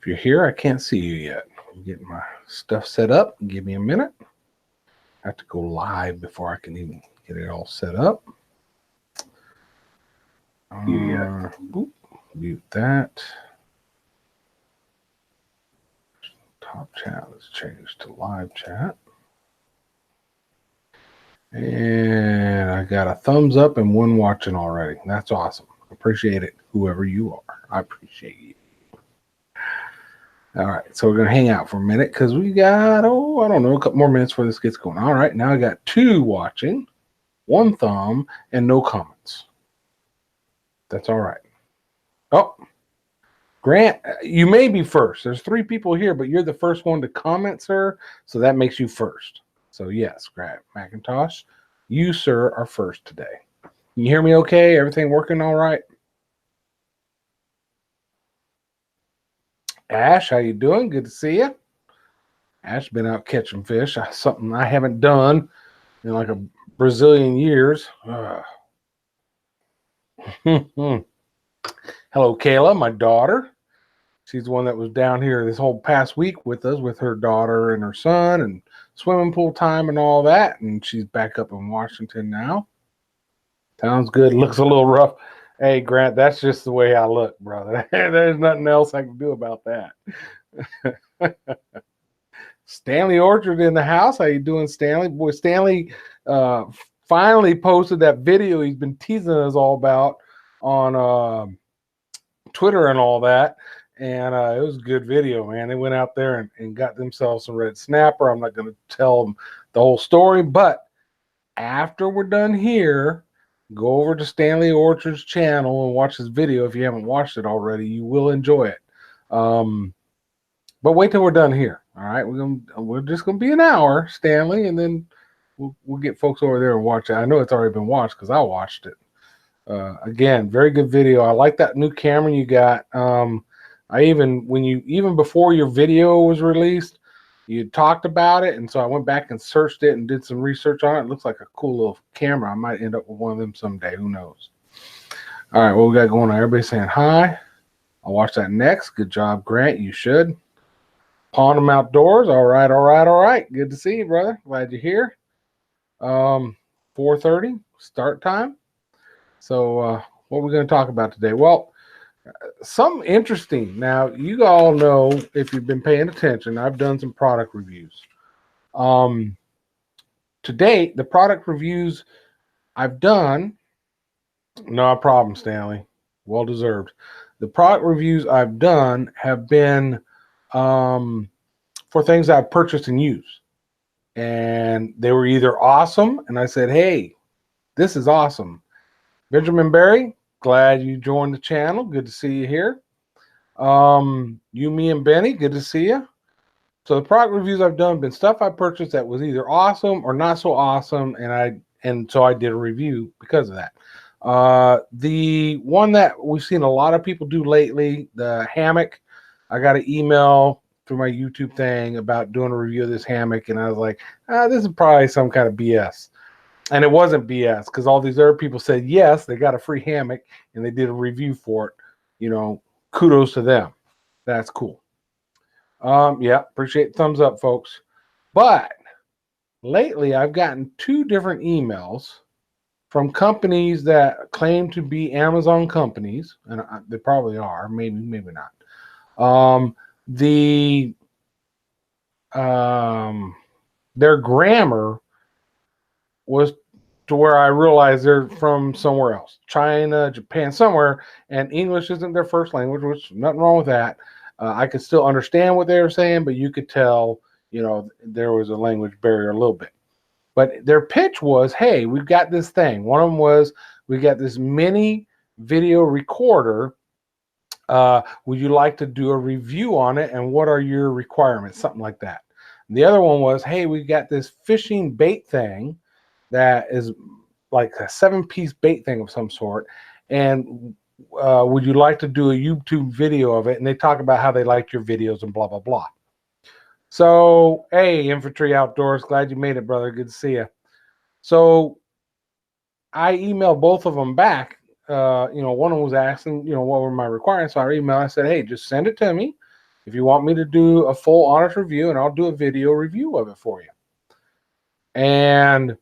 If you're here, I can't see you yet. I'm getting my stuff set up. Give me a minute. I have to go live before I can even get it all set up. Mute that. Top chat. Let's change to live chat. And I got a thumbs up and one watching already. That's awesome. Appreciate it, whoever you are. I appreciate you. All right, so we're going to hang out for a minute because we got, I don't know, a couple more minutes before this gets going. All right, now I got 2 watching, 1 thumb, and no comments. That's all right. Oh, Grant, you may be first. There's 3 people here, but you're the first one to comment, sir, so that makes you first. So, yes, Grant McIntosh, you, sir, are first today. Can you hear me okay? Everything working all right? Ash, how you doing? Good to see you. Ash been out catching fish. Something I haven't done in like a Brazilian years. Hello, Kayla, my daughter. She's the one that was down here this whole past week with us, with her daughter and her son, and swimming pool time and all that. And she's back up in Washington now. Sounds good. Looks a little rough. Hey, Grant, that's just the way I look, brother. There's nothing else I can do about that. Stanley Orchard in the house. How you doing, Stanley? Boy, Stanley finally posted that video he's been teasing us all about on Twitter and all that. And it was a good video, man. They went out there and got themselves some red snapper. I'm not going to tell them the whole story, but after we're done here, go over to Stanley Orchard's channel and watch his video. If you haven't watched it already, you will enjoy it. But wait till we're done here. All right, we're just gonna be an hour, Stanley, and then we'll get folks over there and watch it. I know it's already been watched because I watched it. Again, very good video. I like that new camera you got. Even before your video was released, you talked about it, and so I went back and searched it and did some research on it. It looks like a cool little camera. I might end up with one of them someday. Who knows? All right, what we got going on? Everybody saying hi. I'll watch that next. Good job, Grant. You should. Pond Outdoors. All right. Good to see you, brother. Glad you're here. 4:30 start time. So what are we going to talk about today? Well, something interesting. Now, you all know, if you've been paying attention, I've done some product reviews. To date, the product reviews I've done, no problem, Stanley. Well deserved. The product reviews I've done have been for things I've purchased and used. And they were either awesome, and I said, hey, this is awesome. Benjamin Berry, glad you joined the channel. Good to see you here. You, me, and Benny, good to see you. So the product reviews I've done have been stuff I purchased that was either awesome or not so awesome, and so I did a review because of that. The one that we've seen a lot of people do lately, the hammock, I got an email through my YouTube thing about doing a review of this hammock, and I was like, this is probably some kind of BS. And it wasn't BS, because all these other people said, yes, they got a free hammock, and they did a review for it. You know, kudos to them. That's cool. Yeah, appreciate the thumbs up, folks. But lately, I've gotten 2 different emails from companies that claim to be Amazon companies, and they probably are, maybe not. Their grammar was to where I realized they're from somewhere else, China, Japan, somewhere, and English isn't their first language, which nothing wrong with that. I could still understand what they were saying, but you could tell, there was a language barrier a little bit. But their pitch was, hey, we've got this thing. One of them was, we got this mini video recorder. Would you like to do a review on it? And what are your requirements? Something like that. And the other one was, hey, we got this fishing bait thing that is like a 7-piece bait thing of some sort. And would you like to do a YouTube video of it? And they talk about how they like your videos and blah, blah, blah. So, hey, Infantry Outdoors, glad you made it, brother. Good to see you. So I emailed both of them back. One of them was asking, what were my requirements. So I emailed, I said, hey, just send it to me. if you want me to do a full honest review, and I'll do a video review of it for you. And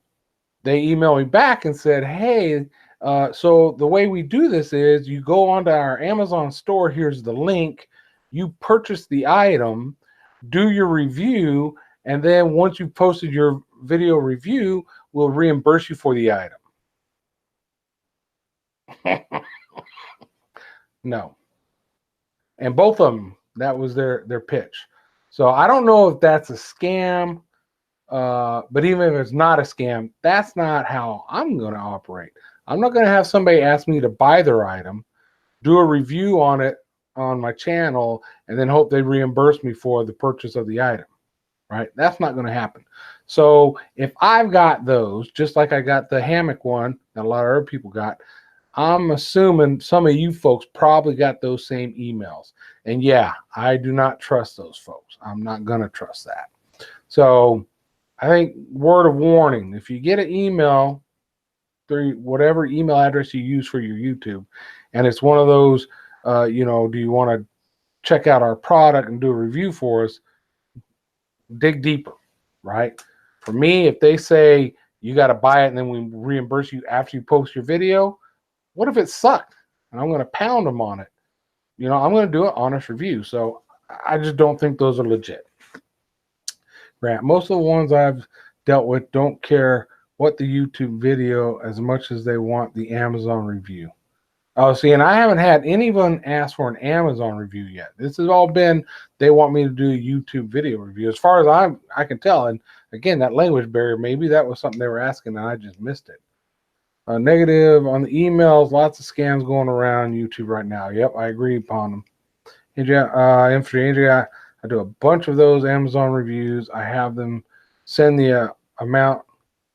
they emailed me back and said, hey, so the way we do this is you go onto our Amazon store. Here's the link. You purchase the item, do your review, and then once you've posted your video review, we'll reimburse you for the item. No. And both of them, that was their pitch. So I don't know if that's a scam, but even if it's not a scam, that's not how I'm going to operate. I'm not going to have somebody ask me to buy their item, do a review on it on my channel, and then hope they reimburse me for the purchase of the item, right? That's not going to happen. So if I've got those, just like I got the hammock one that a lot of other people got, I'm assuming some of you folks probably got those same emails. And yeah, I do not trust those folks. I'm not going to trust that. So I think word of warning, if you get an email through whatever email address you use for your YouTube, and it's one of those, do you want to check out our product and do a review for us, dig deeper, right? For me, if they say you got to buy it and then we reimburse you after you post your video, what if it sucked? And I'm going to pound them on it. I'm going to do an honest review. So I just don't think those are legit. Grant, most of the ones I've dealt with don't care what the YouTube video as much as they want the Amazon review. Oh, see, and I haven't had anyone ask for an Amazon review yet. This has all been, they want me to do a YouTube video review. As far as I can tell, and again, that language barrier, maybe that was something they were asking and I just missed it. Negative on the emails, lots of scams going around YouTube right now. Yep, I agree upon them. Andrea, I do a bunch of those Amazon reviews. I have them send the amount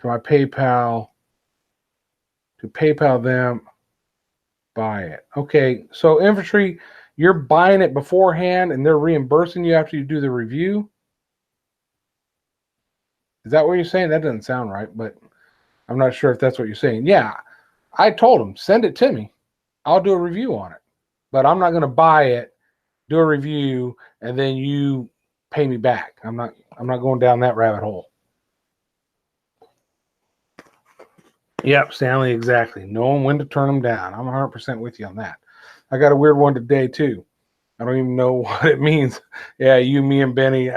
to my PayPal, to PayPal them, buy it. Okay, so Infantry, you're buying it beforehand and they're reimbursing you after you do the review? Is that what you're saying? That doesn't sound right, but I'm not sure if that's what you're saying. Yeah, I told them, send it to me. I'll do a review on it. But I'm not going to buy it, do a review, and then you pay me back. I'm not going down that rabbit hole. Yep, Stanley, exactly. Knowing when to turn them down. I'm 100% with you on that. I got a weird one today, too. I don't even know what it means. Yeah, you, me, and Benny,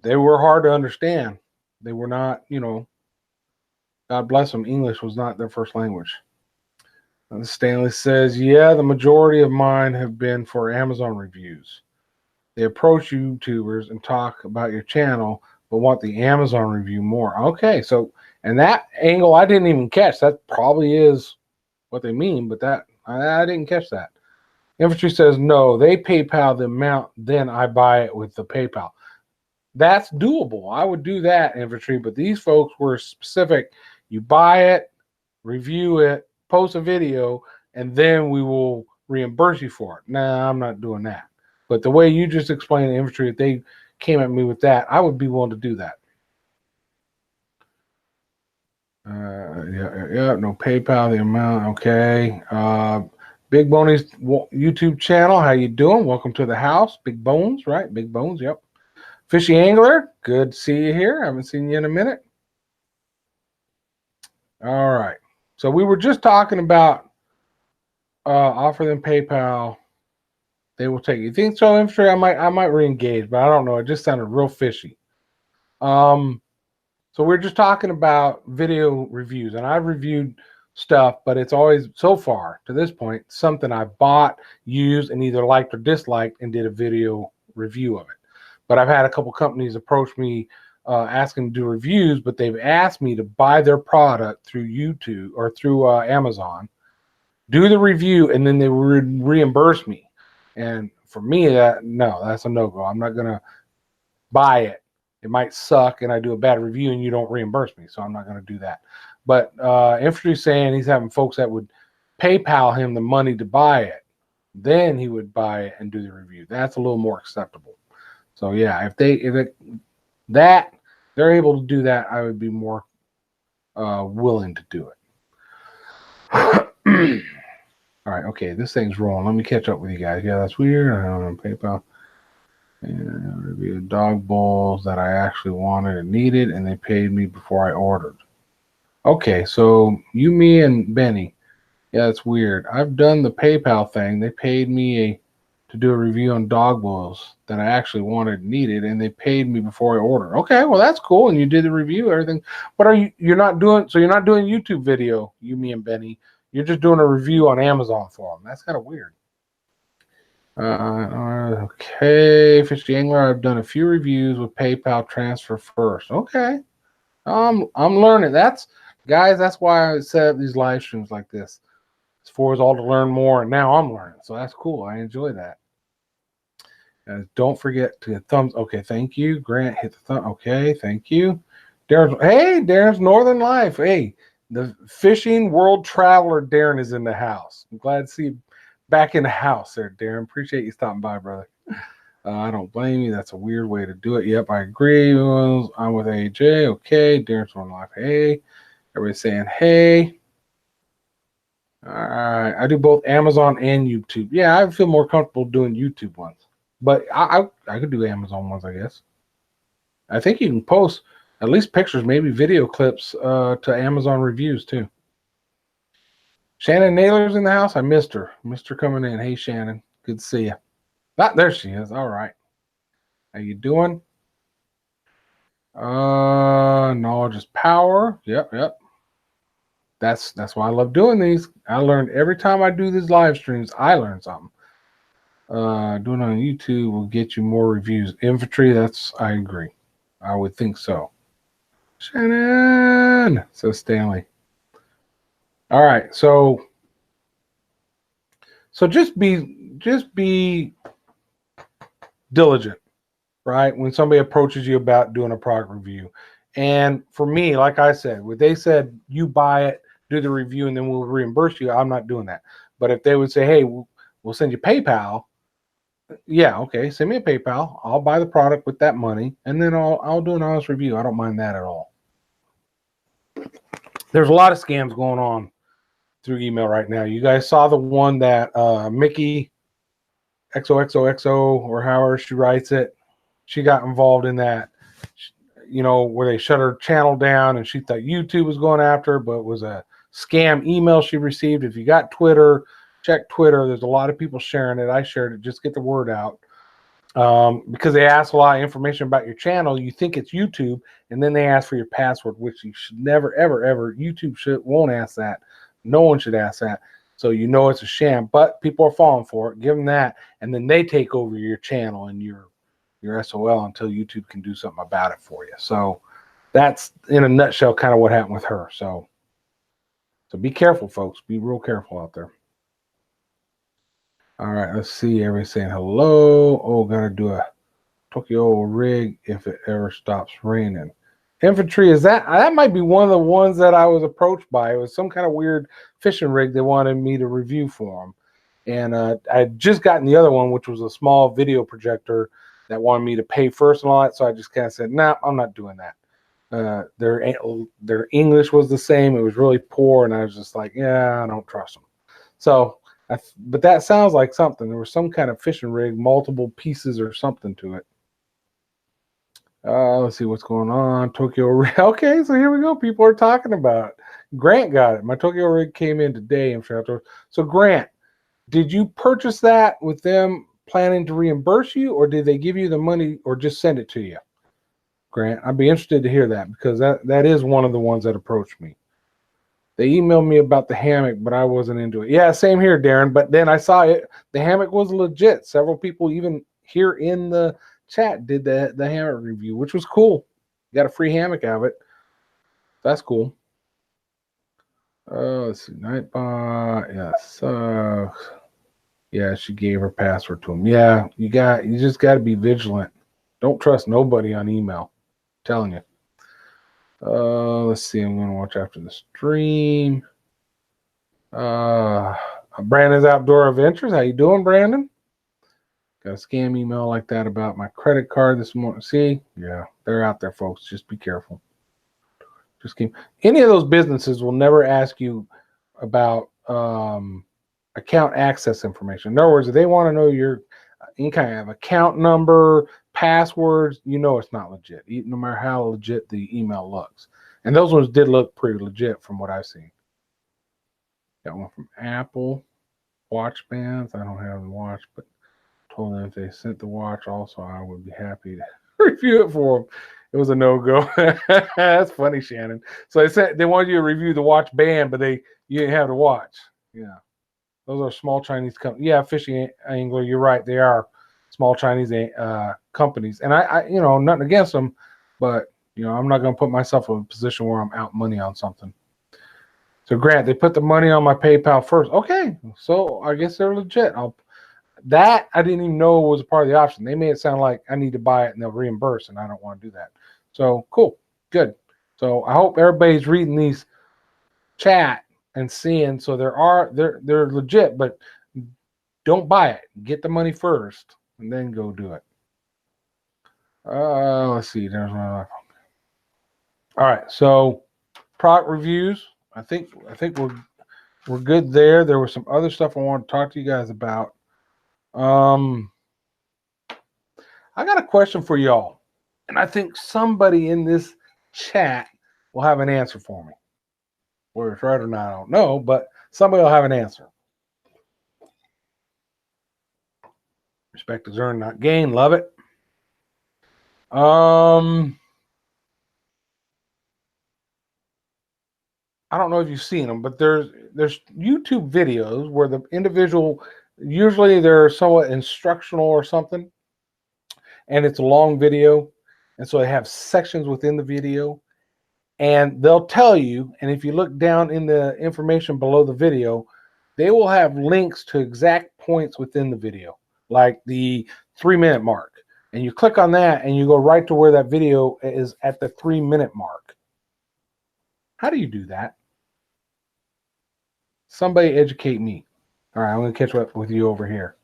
they were hard to understand. They were not, God bless them, English was not their first language. And Stanley says, yeah, the majority of mine have been for Amazon reviews. They approach YouTubers and talk about your channel, but want the Amazon review more. Okay, so, and that angle I didn't even catch. That probably is what they mean, but that I didn't catch that. Infantry says, no, they PayPal the amount, then I buy it with the PayPal. That's doable. I would do that, Infantry, but these folks were specific. You buy it, review it, post a video, and then we will reimburse you for it. Nah, I'm not doing that. But the way you just explained the Infantry, if they came at me with that, I would be willing to do that. No PayPal, the amount, okay. Big Boney's YouTube channel, how you doing? Welcome to the house. Big Bones, right? Big Bones, yep. Fishy Angler, good to see you here. I haven't seen you in a minute. All right. So we were just talking about offer them PayPal. They will take it. You think so, Infantry? I might re-engage, but I don't know. It just sounded real fishy. So we're just talking about video reviews, and I've reviewed stuff, but it's always, so far to this point, something I bought, used, and either liked or disliked, and did a video review of it. But I've had a couple companies approach me asking to do reviews, but they've asked me to buy their product through YouTube or through Amazon, do the review, and then they reimburse me. And for me, that's a no-go. I'm not going to buy it. It might suck and I do a bad review and you don't reimburse me, so I'm not going to do that. But Infantry's saying he's having folks that would PayPal him the money to buy it. Then he would buy it and do the review. That's a little more acceptable. So yeah, if they're able to do that, I would be more willing to do it. All right, okay, this thing's rolling. Let me catch up with you guys. Yeah, that's weird. I don't know, PayPal. And reviewed dog bowls that I actually wanted and needed, and they paid me before I ordered. Okay, so you, me, and Benny. Yeah, it's weird. I've done the PayPal thing. They paid me to do a review on dog bowls that I actually wanted and needed, and they paid me before I ordered. Okay, well that's cool. And you did the review, everything. But you're not doing so you're not doing YouTube video, you, me, and Benny. You're just doing a review on Amazon for them. That's kind of weird. Okay, Fishy Angler. I've done a few reviews with PayPal transfer first. Okay, I'm learning. Guys. That's why I set up these live streams like this. It's for us all to learn more, and now I'm learning. So that's cool. I enjoy that. Don't forget to hit thumbs. Okay, thank you, Grant. Hit the thumb. Okay, thank you. Darren's Northern Life. Hey, the fishing world traveler Darren is in the house. I'm glad to see you back in the house there, Darren. Appreciate you stopping by, brother. I don't blame you. That's a weird way to do it. Yep, I agree. I'm with AJ. Okay, Darren's Northern Life. Hey, everybody's saying hey. All right, I do both Amazon and YouTube. Yeah, I feel more comfortable doing YouTube ones. But I could do Amazon ones, I guess. I think you can post at least pictures, maybe video clips to Amazon reviews too. Shannon Naylor's in the house. I missed her. Missed her coming in. Hey, Shannon. Good to see you. There she is. All right. How you doing? Knowledge is power. Yep. That's why I love doing these. I learn every time I do these live streams. I learn something. Doing it on YouTube will get you more reviews. Infantry, I agree. I would think so. Shannon, says Stanley. All right, so just be diligent, right? When somebody approaches you about doing a product review. And for me, like I said, when they said you buy it, do the review, and then we'll reimburse you, I'm not doing that. But if they would say, hey, we'll send you PayPal, yeah, okay, send me a PayPal. I'll buy the product with that money, and then I'll do an honest review. I don't mind that at all. There's a lot of scams going on through email right now. You guys saw the one that Mickey XOXOXO, or however she writes it, she got involved in that, where they shut her channel down, and she thought YouTube was going after her, but it was a scam email she received. If you got Twitter, check Twitter. There's a lot of people sharing it. I shared it. Just get the word out. Because they ask a lot of information about your channel. You think it's YouTube, and then they ask for your password, which you should never, ever. YouTube won't ask that. No one should ask that. So it's a sham. But people are falling for it. Give them that, and then they take over your channel and your SOL until YouTube can do something about it for you. So that's, in a nutshell, kind of what happened with her. So be careful, folks. Be real careful out there. All right, let's see. Everybody's saying hello. Oh, gotta do a Tokyo rig if it ever stops raining. Infantry, that might be one of the ones that I was approached by. It was some kind of weird fishing rig they wanted me to review for them. And I had just gotten the other one, which was a small video projector that wanted me to pay first and all that. So I just kind of said, nah, I'm not doing that. Their English was the same. It was really poor. And I was just like, yeah, I don't trust them. So, but that sounds like something. There was some kind of fishing rig, multiple pieces or something to it. Let's see what's going on. Tokyo rig. Okay, so here we go. People are talking about it. Grant got it. My Tokyo rig came in today. So Grant, did you purchase that with them planning to reimburse you, or did they give you the money or just send it to you? Grant, I'd be interested to hear that, because that is one of the ones that approached me. They emailed me about the hammock, but I wasn't into it. Yeah, same here, Darren. But then I saw it. The hammock was legit. Several people, even here in the chat, did the hammock review, which was cool. Got a free hammock out of it. That's cool. Let's see. Nightbot. Yes. Yeah, she gave her password to him. Yeah, you just got to be vigilant. Don't trust nobody on email. I'm telling you. Let's see. I'm going to watch after the stream. Brandon's Outdoor Adventures. How you doing, Brandon? Got a scam email like that about my credit card this morning. See? Yeah, they're out there, folks. Just be careful. Any of those businesses will never ask you about account access information. In other words, if they want to know any kind of account number, passwords, you know it's not legit, no matter how legit the email looks. And those ones did look pretty legit from what I've seen. Got one from Apple, watch bands. I don't have the watch, but told them if they sent the watch also, I would be happy to review it for them. It was a no-go. That's funny, Shannon. So they said they wanted you to review the watch band, but you didn't have the watch. Yeah. Those are small Chinese companies. Yeah, Fishing Angler, you're right. They are small Chinese companies. And I, nothing against them, but, I'm not going to put myself in a position where I'm out money on something. So, Grant, they put the money on my PayPal first. Okay, so I guess they're legit. That I didn't even know was a part of the option. They made it sound like I need to buy it and they'll reimburse, and I don't want to do that. So, cool, good. So I hope everybody's reading these chat and seeing, so they're legit, but don't buy it. Get the money first and then go do it. Let's see. There's one. All right. So product reviews. I think we're good there. There was some other stuff I want to talk to you guys about. I got a question for y'all, and I think somebody in this chat will have an answer for me. Whether it's right or not, I don't know, but somebody will have an answer. Respect is earned, not gained. Love it. I don't know if you've seen them, but there's YouTube videos where the individual, usually they're somewhat instructional or something, and it's a long video, and so they have sections within the video, and they'll tell you, and if you look down in the information below the video, they will have links to exact points within the video, like the 3-minute mark. And you click on that and you go right to where that video is at the 3-minute mark. How do you do that? Somebody educate me. All right, I'm going to catch up with you over here.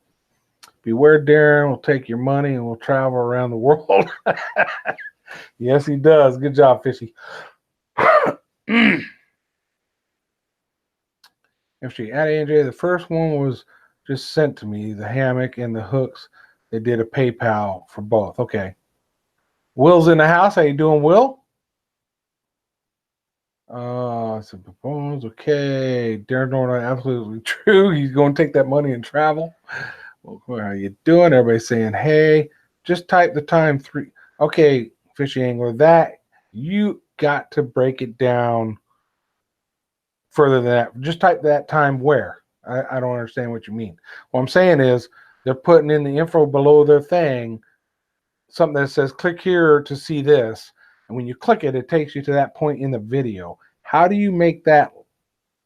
Beware, Darren will take your money and will travel around the world. Yes, he does. Good job, Fishy. If she added AJ, the first one was just sent to me, the hammock and the hooks. They did a PayPal for both. Okay. Will's in the house. How you doing, Will? Some proposals. Okay. Darren Norton, absolutely true. He's going to take that money and travel. Well, how you doing? Everybody's saying, hey, just type the time 3. Okay, Fishy Angler, that you got to break it down further than that. Just type that time where. I don't understand what you mean. What I'm saying is they're putting in the info below their thing, something that says click here to see this. And when you click it, it takes you to that point in the video. How do you make that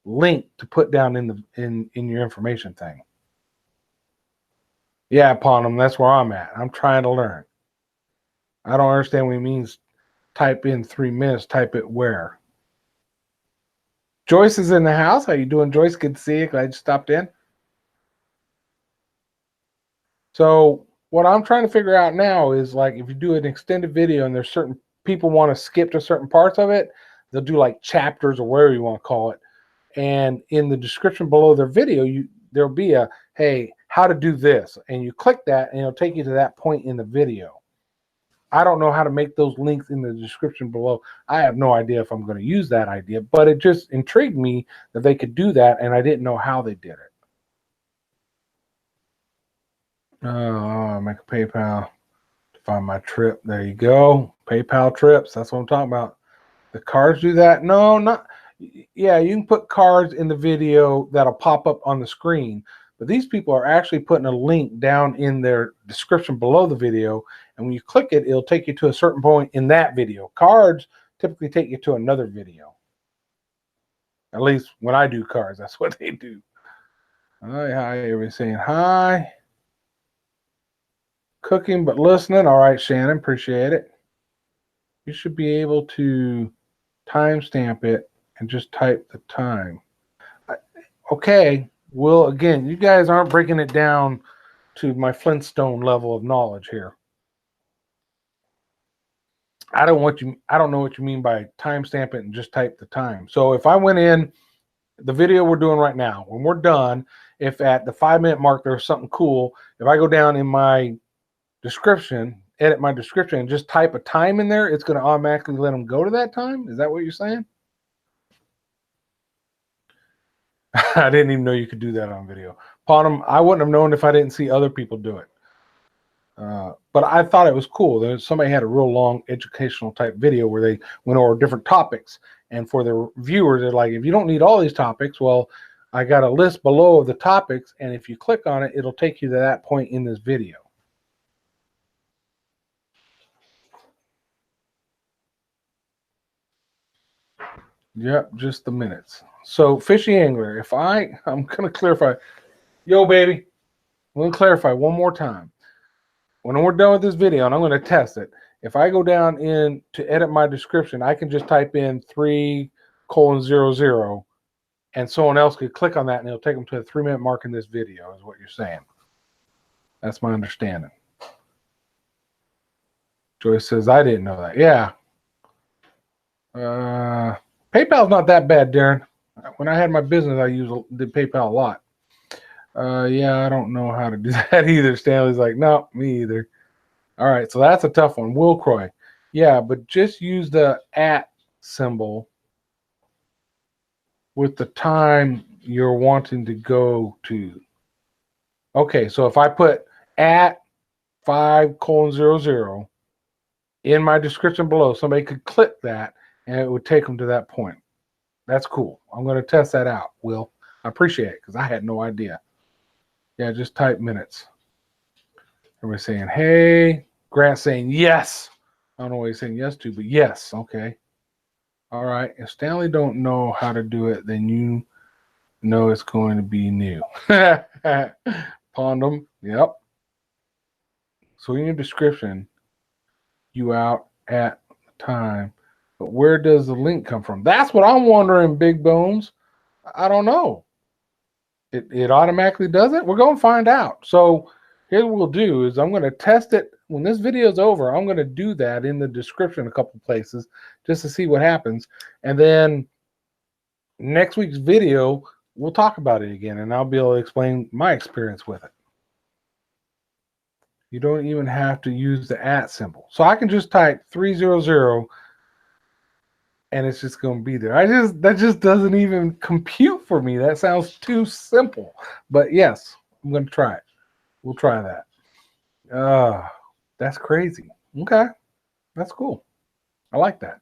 link to put down in your information thing? Yeah, upon them, that's where I'm at. I'm trying to learn. I don't understand what he means. Type in 3 minutes, type it where. Joyce is in the house. How you doing, Joyce? Good to see you. Glad you stopped in. So what I'm trying to figure out now is, like, if you do an extended video and there's certain people want to skip to certain parts of it, they'll do like chapters or whatever you want to call it. And in the description below their video, there'll be a, hey, how to do this. And you click that and it'll take you to that point in the video. I don't know how to make those links in the description below. I have no idea if I'm going to use that idea, but it just intrigued me that they could do that, and I didn't know how they did it. Make a PayPal to find my trip. There you go. PayPal trips. That's what I'm talking about. The cards do that? No, not. Yeah, you can put cards in the video that'll pop up on the screen. But these people are actually putting a link down in their description below the video. And when you click it, it'll take you to a certain point in that video. Cards typically take you to another video. At least when I do cards, that's what they do. Hi, everybody's saying hi. Cooking but listening. All right, Shannon, appreciate it. You should be able to timestamp it and just type the time. Okay. Well, again, you guys aren't breaking it down to my Flintstone level of knowledge here. I don't know what you mean by timestamp it and just type the time. So if I went in the video we're doing right now, when we're done, if at the 5-minute mark there's something cool, if I go down in my description, edit my description, and just type a time in there, it's going to automatically let them go to that time? Is that what you're saying? I didn't even know you could do that on video. Ponham, I wouldn't have known if I didn't see other people do it. But I thought it was cool. Somebody had a real long educational type video where they went over different topics. And for the viewers, they're like, if you don't need all these topics, well, I got a list below of the topics. And if you click on it, it'll take you to that point in this video. Yep, just the minutes. So fishy angler, I'm going to clarify. Yo, baby, I'm going to clarify one more time. When we're done with this video, and I'm going to test it, if I go down in to edit my description, I can just type in 3:00, and someone else could click on that, and it'll take them to the 3-minute mark in this video, is what you're saying. That's my understanding. Joyce says, I didn't know that. Yeah. PayPal's not that bad, Darren. When I had my business, I did PayPal a lot. Yeah, I don't know how to do that either. Stanley's like, no, me either. All right, so that's a tough one. Will Croy. Yeah, but just use the @ symbol with the time you're wanting to go to. Okay, so if I put @ 5:00 in my description below, somebody could click that and it would take them to that point. That's cool. I'm going to test that out, Will. I appreciate it because I had no idea. Yeah, just type minutes. Everybody saying, hey. Grant saying yes. I don't know what he's saying yes to, but yes. Okay. All right. If Stanley don't know how to do it, then you know it's going to be new. Pondum. Yep. So in your description, you out at the time. But where does the link come from? That's what I'm wondering, Big Bones. I don't know. It automatically does it? We're going to find out. So here's what we'll do is I'm going to test it. When this video is over, I'm going to do that in the description a couple places just to see what happens. And then next week's video, we'll talk about it again, and I'll be able to explain my experience with it. You don't even have to use the @ symbol. So I can just type 3:00 and it's just going to be there. That just doesn't even compute for me. That sounds too simple. But yes, I'm going to try it. We'll try that. That's crazy. Okay. That's cool. I like that.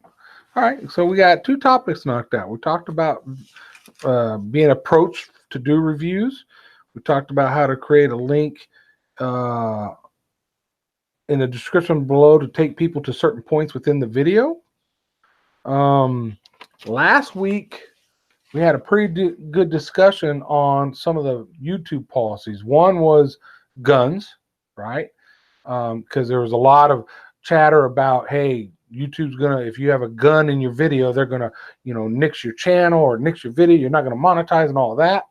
All right. So we got 2 topics knocked out. We talked about being approached to do reviews. We talked about how to create a link in the description below to take people to certain points within the video. Last week we had a pretty good discussion on some of the YouTube policies. One was guns, right? Because there was a lot of chatter about, hey, YouTube's gonna, if you have a gun in your video, they're gonna, nix your channel or nix your video. You're not gonna monetize and all of that.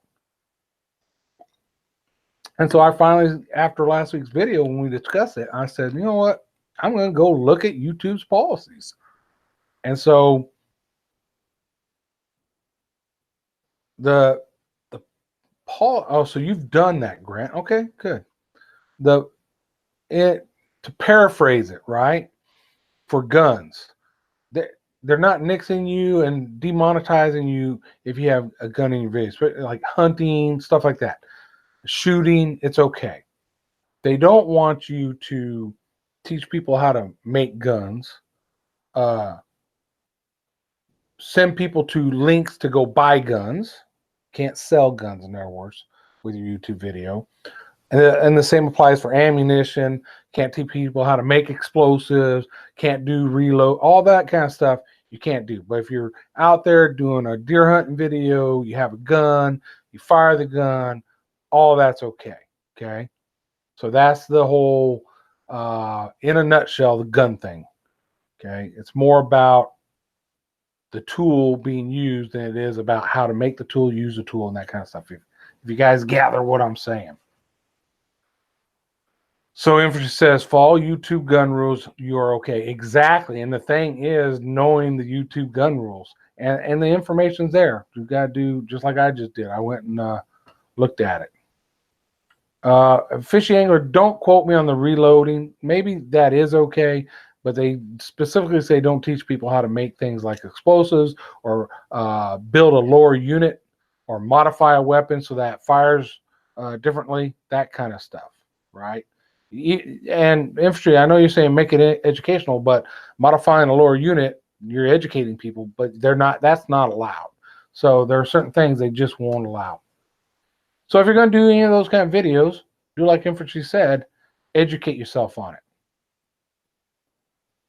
And so I finally, after last week's video, when we discussed it, I said, you know what? I'm gonna go look at YouTube's policies. And so so you've done that, Grant. Okay, good. To paraphrase it, right? For guns, they're not nixing you and demonetizing you if you have a gun in your video, like hunting, stuff like that. Shooting, it's okay. They don't want you to teach people how to make guns, send people to links to go buy guns. Can't sell guns, in other words, with your YouTube video. And the same applies for ammunition. Can't teach people how to make explosives. Can't do reload. All that kind of stuff you can't do. But if you're out there doing a deer hunting video, you have a gun, you fire the gun, all that's okay. Okay? So that's the whole, in a nutshell, the gun thing. Okay? It's more about the tool being used than it is about how to make the tool, use the tool, and that kind of stuff. If you guys gather what I'm saying. So Infantry says, follow YouTube gun rules, you are okay. Exactly. And the thing is knowing the YouTube gun rules. And the information's there. You've got to do just like I just did. I went and looked at it. Fishy angler, don't quote me on the reloading. Maybe that is okay, but they specifically say don't teach people how to make things like explosives or build a lower unit or modify a weapon so that fires differently, that kind of stuff, right? And infantry, I know you're saying make it educational, but modifying a lower unit, you're educating people, but they're not. That's not allowed. So there are certain things they just won't allow. So if you're going to do any of those kind of videos, do like infantry said, educate yourself on it.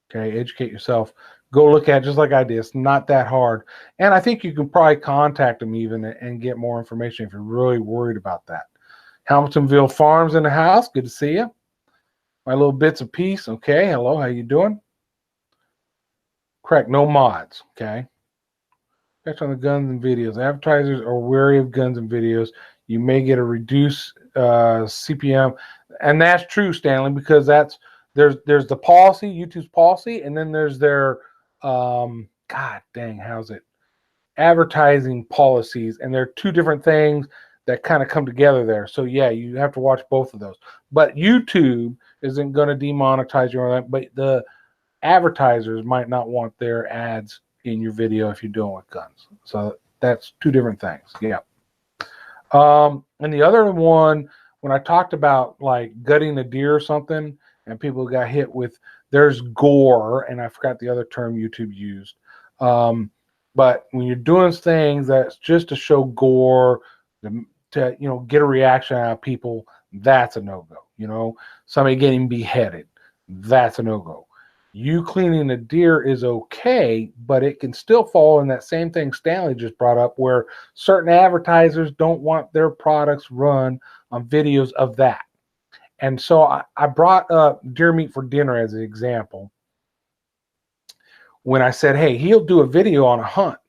Okay, educate yourself. Go look at it just like I did. It's not that hard. And I think you can probably contact them even and get more information if you're really worried about that. Hamiltonville Farms in the house. Good to see you. My little bits of peace. Okay, hello, how you doing? Correct, no mods. Okay. Catch on the guns and videos. Advertisers are wary of guns and videos. You may get a reduced CPM, and that's true, Stanley, because there's the policy, YouTube's policy, and then there's their God dang, how's it? Advertising policies, and they're two different things that kind of come together there. So yeah, you have to watch both of those. But YouTube isn't going to demonetize you or that, but the advertisers might not want their ads in your video if you're doing with guns. So that's two different things. Yeah. And the other one, when I talked about like gutting a deer or something, and people got hit with, there's gore, and I forgot the other term YouTube used. But when you're doing things that's just to show gore, to get a reaction out of people, that's a no-go. Somebody getting beheaded, that's a no-go. You cleaning a deer is okay, but it can still fall in that same thing Stanley just brought up, where certain advertisers don't want their products run on videos of that. And so I brought up deer meat for dinner as an example. When I said, hey, he'll do a video on a hunt.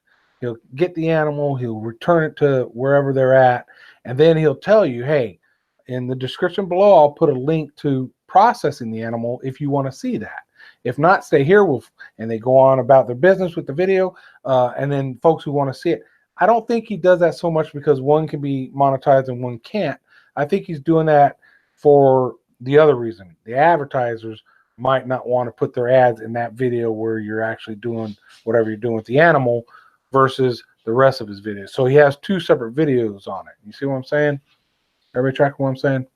He'll get the animal, he'll return it to wherever they're at, and then he'll tell you, hey, in the description below, I'll put a link to processing the animal if you want to see that. If not, stay here. And they go on about their business with the video. And then folks who want to see it, I don't think he does that so much because one can be monetized and one can't. I think he's doing that for the other reason. The advertisers might not want to put their ads in that video where you're actually doing whatever you're doing with the animal versus the rest of his videos. So he has two separate videos on it. You see what I'm saying? Everybody tracking what I'm saying?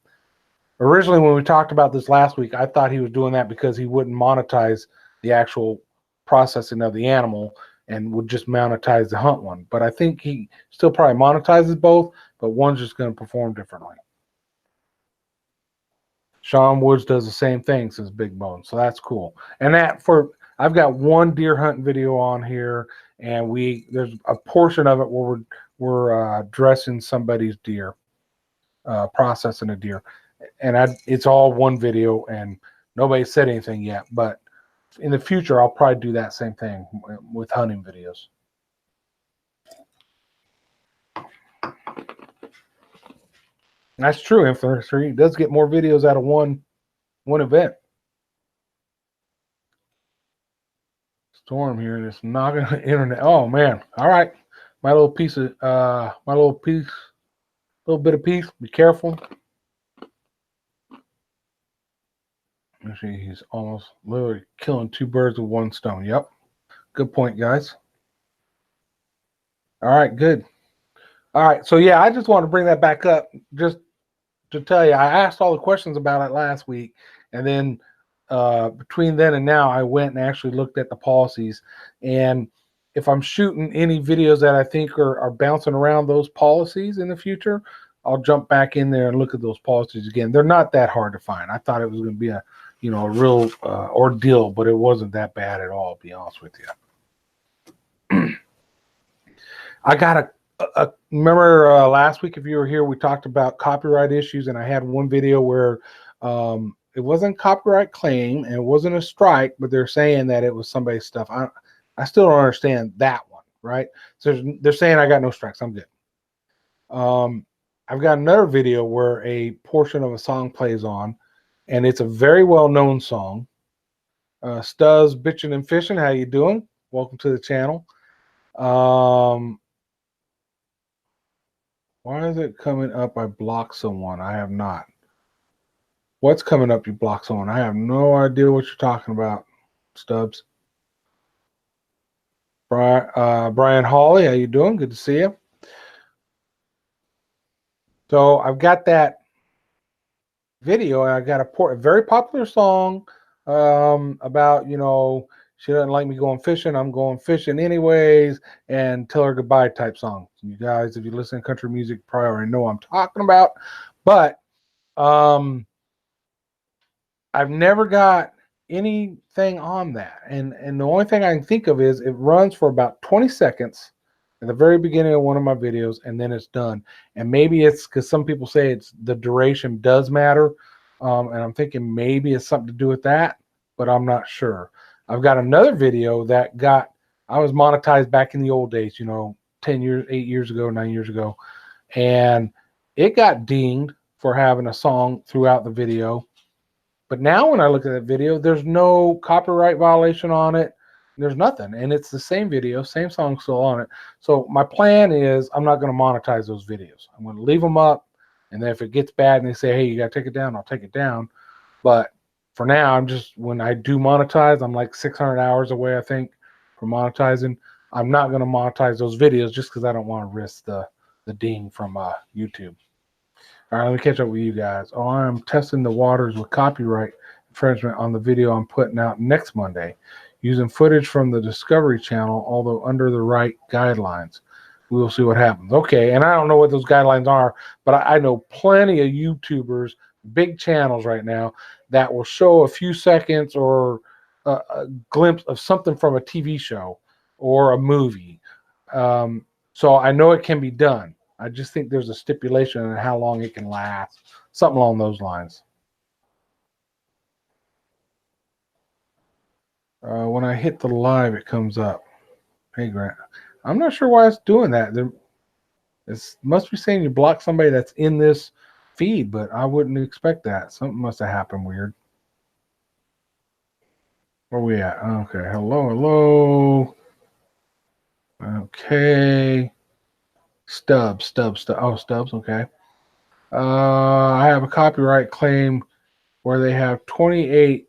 Originally, when we talked about this last week, I thought he was doing that because he wouldn't monetize the actual processing of the animal and would just monetize the hunt one. But I think he still probably monetizes both, but one's just going to perform differently. Sean Woods does the same thing, says Big Bone. So that's cool. And I've got one deer hunting video on here, and there's a portion of it where we're dressing somebody's deer, processing a deer. And it's all one video, and nobody said anything yet. But in the future, I'll probably do that same thing with hunting videos. That's true, infantry. He does get more videos out of one event. Storm here, just knocking the internet. Oh man! All right, my little bit of peace. Be careful. Actually, he's almost literally killing two birds with one stone. Yep. Good point, guys. All right, good. All right, so yeah, I just want to bring that back up just to tell you, I asked all the questions about it last week, and then between then and now, I went and actually looked at the policies. And if I'm shooting any videos that I think are bouncing around those policies in the future, I'll jump back in there and look at those policies again. They're not that hard to find. I thought it was going to be a real ordeal, but it wasn't that bad at all, to be honest with you. I got remember last week, if you were here, we talked about copyright issues, and I had one video where it wasn't copyright claim and it wasn't a strike, but they're saying that it was somebody's stuff. I still don't understand that one, right? So they're saying I got no strikes. I'm good. I've got another video where a portion of a song plays on, and it's a very well-known song. Stuz, Bitchin' and Fishin', how you doing? Welcome to the channel. What Why is it coming up? I blocked someone. I have not. What's coming up? You blocked someone. I have no idea what you're talking about, Stubbs. Brian Hawley, how you doing? Good to see you. So I've got that video, and I got a very popular song about, she doesn't like me going fishing. I'm going fishing anyways, and tell her goodbye type song. You guys, if you listen to country music, probably already know what I'm talking about. But I've never got anything on that. And the only thing I can think of is it runs for about 20 seconds at the very beginning of one of my videos, and then it's done. And maybe it's because some people say it's the duration does matter. And I'm thinking maybe it's something to do with that, but I'm not sure. I've got another video that I was monetized back in the old days, 10 years, 8 years ago, 9 years ago. And it got dinged for having a song throughout the video. But now when I look at that video, there's no copyright violation on it. There's nothing. And it's the same video, same song still on it. So my plan is I'm not going to monetize those videos. I'm going to leave them up. And then if it gets bad and they say, hey, you got to take it down, I'll take it down. But for now, when I do monetize, I'm like 600 hours away, I think, from monetizing. I'm not going to monetize those videos just because I don't want to risk the ding from YouTube. All right, let me catch up with you guys. Oh, I'm testing the waters with copyright infringement on the video I'm putting out next Monday, using footage from the Discovery Channel, although under the right guidelines. We will see what happens. Okay, and I don't know what those guidelines are, but I know plenty of YouTubers, big channels right now, that will show a few seconds or a glimpse of something from a TV show or a movie. So I know it can be done. I just think there's a stipulation on how long it can last, something along those lines. When I hit the live, it comes up. Hey, Grant. I'm not sure why it's doing that. It must be saying you block somebody that's in this feed, but I wouldn't expect that. Something must have happened weird. Where we at? Okay. Hello. Okay. Stubbs. Oh, Stubbs. Okay. I have a copyright claim where they have 28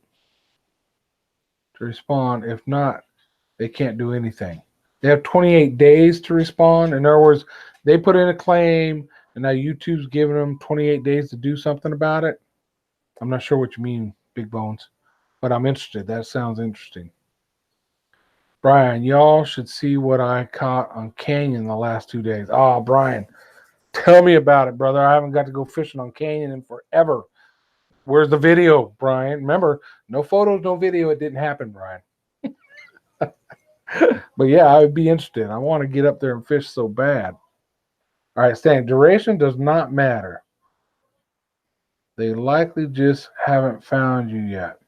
to respond. If not, they can't do anything. They have 28 days to respond. In other words, they put in a claim, and now YouTube's giving them 28 days to do something about it. I'm not sure what you mean, Big Bones, but I'm interested. That sounds interesting. Brian, y'all should see what I caught on Canyon the last 2 days. Oh, Brian, tell me about it, brother. I haven't got to go fishing on Canyon in forever. Where's the video, Brian? Remember, no photos, no video. It didn't happen, Brian. But yeah, I would be interested. I want to get up there and fish so bad. All right, Stan, duration does not matter. They likely just haven't found you yet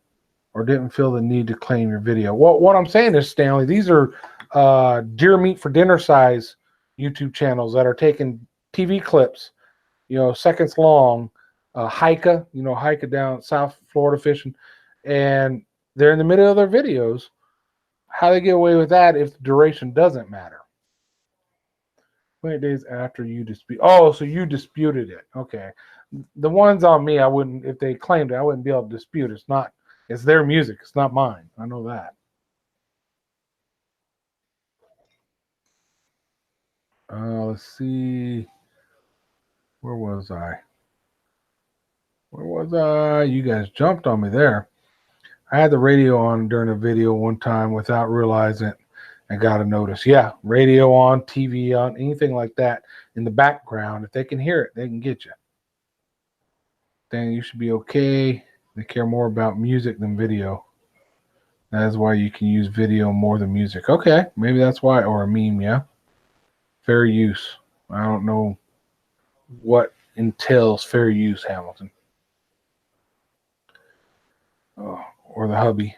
or didn't feel the need to claim your video. Well, what I'm saying is, Stanley, these are deer meat for dinner size YouTube channels that are taking TV clips, seconds long, hike down South Florida fishing, and they're in the middle of their videos. How they get away with that if the duration doesn't matter? 20 days after you dispute. Oh, so you disputed it. Okay. The ones on me, I wouldn't, if they claimed it, I wouldn't be able to dispute. It's their music. It's not mine. I know that. Let's see. Where was I? You guys jumped on me there. I had the radio on during a video one time without realizing it and got a notice. Yeah, radio on, TV on, anything like that in the background. If they can hear it, they can get you. Then you should be okay. They care more about music than video. That is why you can use video more than music. Okay, maybe that's why. Or a meme, yeah. Fair use. I don't know what entails fair use, Hamilton. Oh, or the hubby.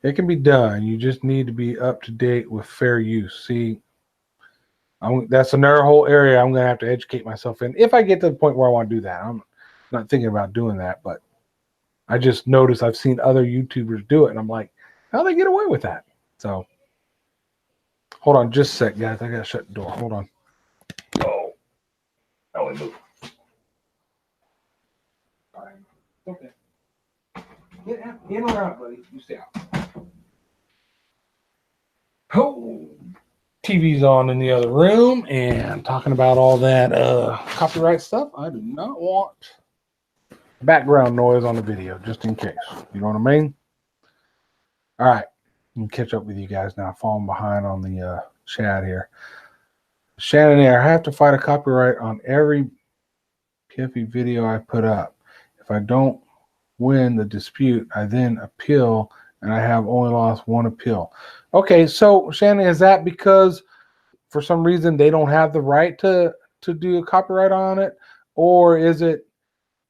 It can be done. You just need to be up to date with fair use. See, that's another whole area I'm going to have to educate myself in. If I get to the point where I want to do that, I'm not thinking about doing that, but I just noticed I've seen other YouTubers do it, and I'm like, how do they get away with that? So, hold on just a sec, guys. I got to shut the door. Hold on. Oh, probably move. All right. Okay. Get in or out, buddy. You stay out. Oh, TV's on in the other room and talking about all that copyright stuff. I do not want background noise on the video, just in case. You know what I mean? All right. I'll catch up with you guys now. Falling behind on the chat here. Shannon Air, I have to fight a copyright on every PFE video I put up. If I don't win the dispute, I then appeal, and I have only lost one appeal. Okay, so Shannon, is that because for some reason they don't have the right to do a copyright on it, or is it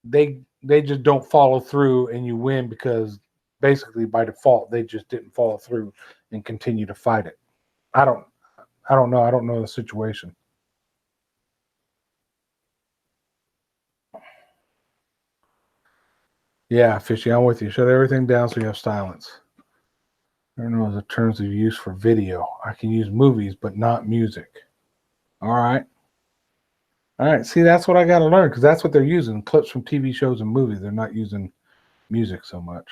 they just don't follow through and you win because basically by default they just didn't follow through and continue to fight it? I don't know. I don't know the situation. Yeah, Fishy, I'm with you. Shut everything down so you have silence. I don't know the terms of use for video. I can use movies, but not music. All right. All right. See, that's what I got to learn because that's what they're using. Clips from TV shows and movies. They're not using music so much.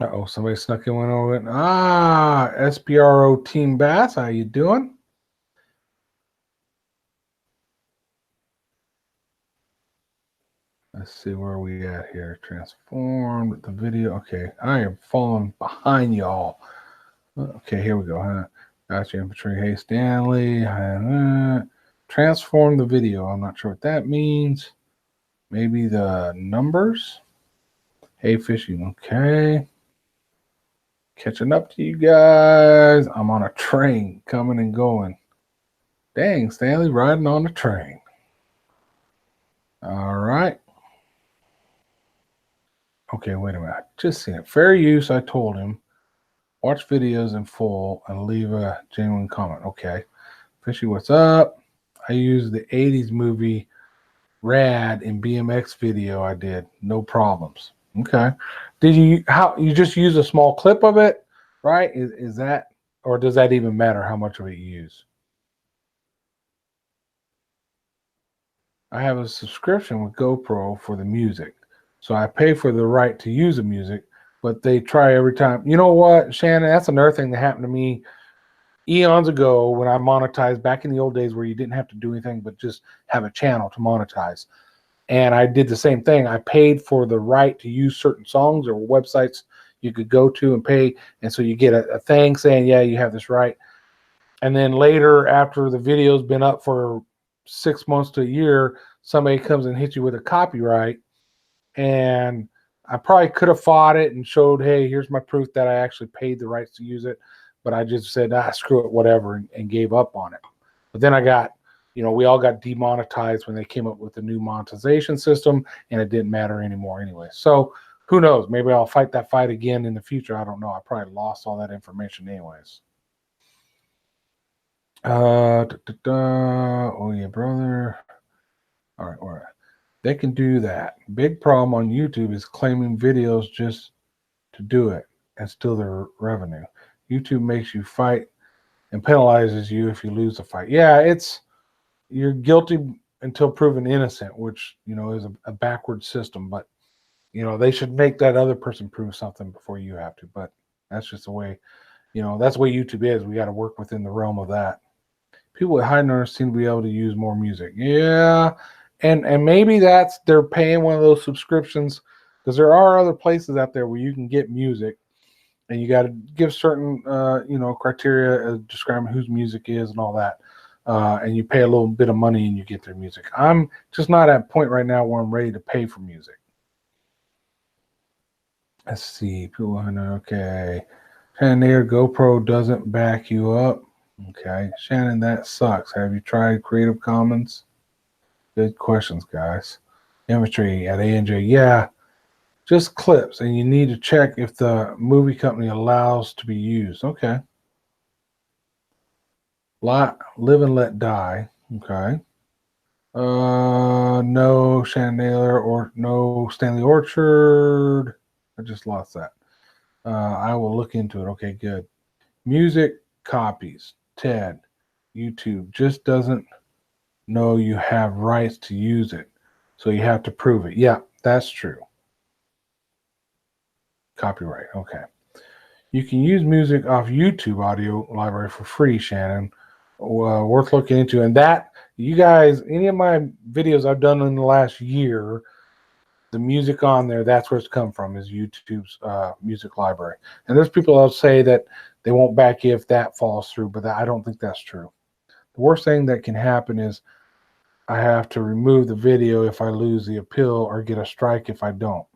Uh-oh, somebody snuck in one over it. Ah, SPRO Team Bass. How you doing? Let's see where we at here. Transformed the video. Okay, I am falling behind y'all. Okay, here we go. Gotcha, infantry. Hey, Stanley. Transform the video. I'm not sure what that means. Maybe the numbers. Hey, fishing. Okay. Catching up to you guys. I'm on a train coming and going. Dang, Stanley riding on a train. All right. Okay, wait a minute. Just seen it. Fair use, I told him. Watch videos in full and leave a genuine comment. Okay. Fishy, what's up? I used the 80s movie Rad in BMX video I did. No problems. Okay. Did you just use a small clip of it, right? Is that, or does that even matter how much of it you use? I have a subscription with GoPro for the music. So I pay for the right to use the music, but they try every time. You know what, Shannon? That's another thing that happened to me eons ago when I monetized back in the old days where you didn't have to do anything but just have a channel to monetize. And I did the same thing. I paid for the right to use certain songs or websites you could go to and pay. And so you get a thing saying, yeah, you have this right. And then later, after the video's been up for 6 months to a year, somebody comes and hits you with a copyright. And I probably could have fought it and showed, hey, here's my proof that I actually paid the rights to use it. But I just said, screw it, whatever, and gave up on it. But then I got, we all got demonetized when they came up with the new monetization system, and it didn't matter anymore anyway. So who knows? Maybe I'll fight that fight again in the future. I don't know. I probably lost all that information anyways. Oh, yeah, brother. All right. They can do that. Big problem on YouTube is claiming videos just to do it and steal their revenue. YouTube makes you fight and penalizes you if you lose the fight. Yeah, you're guilty until proven innocent, which, is a backward system. But, they should make that other person prove something before you have to. But that's just the way, that's the way YouTube is. We got to work within the realm of that. People with high nerves seem to be able to use more music. Yeah. And maybe they're paying one of those subscriptions because there are other places out there where you can get music and you got to give certain, criteria describing whose music is and all that. And you pay a little bit of money and you get their music. I'm just not at a point right now where I'm ready to pay for music. Let's see. People, okay. Shannon, GoPro doesn't back you up. Okay. Shannon, that sucks. Have you tried Creative Commons? Good questions, guys. Infantry at ANJ. Yeah, just clips, and you need to check if the movie company allows to be used. Okay. Live and Let Die. Okay. No Shannon Naylor or no Stanley Orchard. I just lost that. I will look into it. Okay, good. Music copies. Ted. YouTube just doesn't No, you have rights to use it. So you have to prove it. Yeah, that's true. Copyright. Okay. You can use music off YouTube audio library for free, Shannon. Worth looking into. And that, you guys, any of my videos I've done in the last year, the music on there, that's where it's come from, is YouTube's music library. And there's people that'll say that they won't back you if that falls through, but I don't think that's true. The worst thing that can happen is I have to remove the video if I lose the appeal or get a strike if I don't.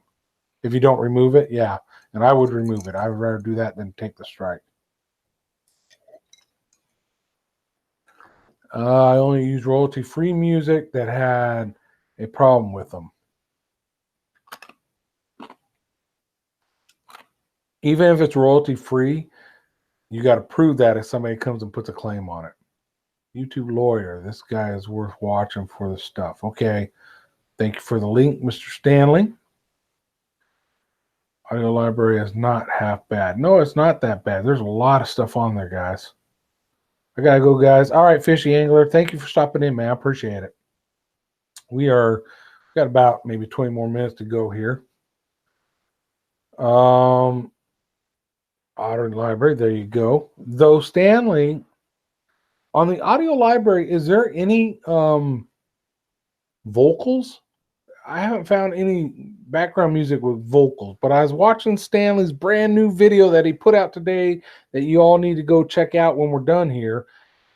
If you don't remove it, yeah. And I would remove it. I'd rather do that than take the strike. I only use royalty-free music that had a problem with them. Even if it's royalty-free, you got to prove that if somebody comes and puts a claim on it. YouTube lawyer. This guy is worth watching for the stuff. Okay. Thank you for the link, Mr. Stanley. Audio library is not half bad. No, it's not that bad. There's a lot of stuff on there, guys. I gotta go, guys. All right, Fishy Angler. Thank you for stopping in, man. I appreciate it. We've got about maybe 20 more minutes to go here. Audio library. There you go. Though, Stanley, on the audio library, is there any vocals? I haven't found any background music with vocals, but I was watching Stanley's brand new video that he put out today that you all need to go check out when we're done here.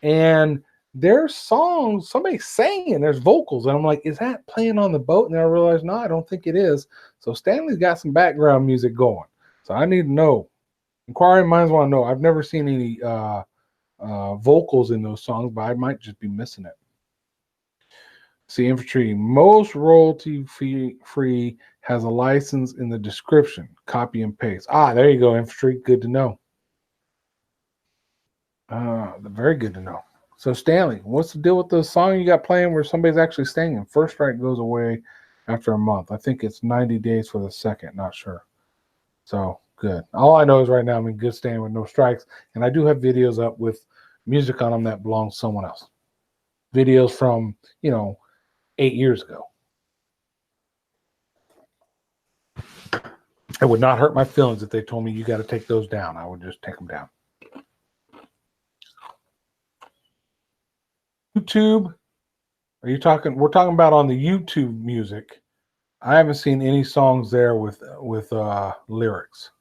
And there's songs, somebody's singing, there's vocals. And I'm like, is that playing on the boat? And then I realized, no, I don't think it is. So Stanley's got some background music going. So I need to know. Inquiring minds want to know. I've never seen any vocals in those songs, but I might just be missing it. See, infantry, most royalty free has a license in the description. Copy and paste. There you go, infantry. Good to know. Very good to know. So, Stanley, what's the deal with the song you got playing where somebody's actually singing? First strike goes away after a month. I think it's 90 days for the second. Not sure. So, good. All I know is right now I'm in good standing with no strikes. And I do have videos up with music on them that belongs to someone else. Videos from, 8 years ago. It would not hurt my feelings if they told me you got to take those down. I would just take them down. YouTube. Are you talking? We're talking about on the YouTube music. I haven't seen any songs there with lyrics.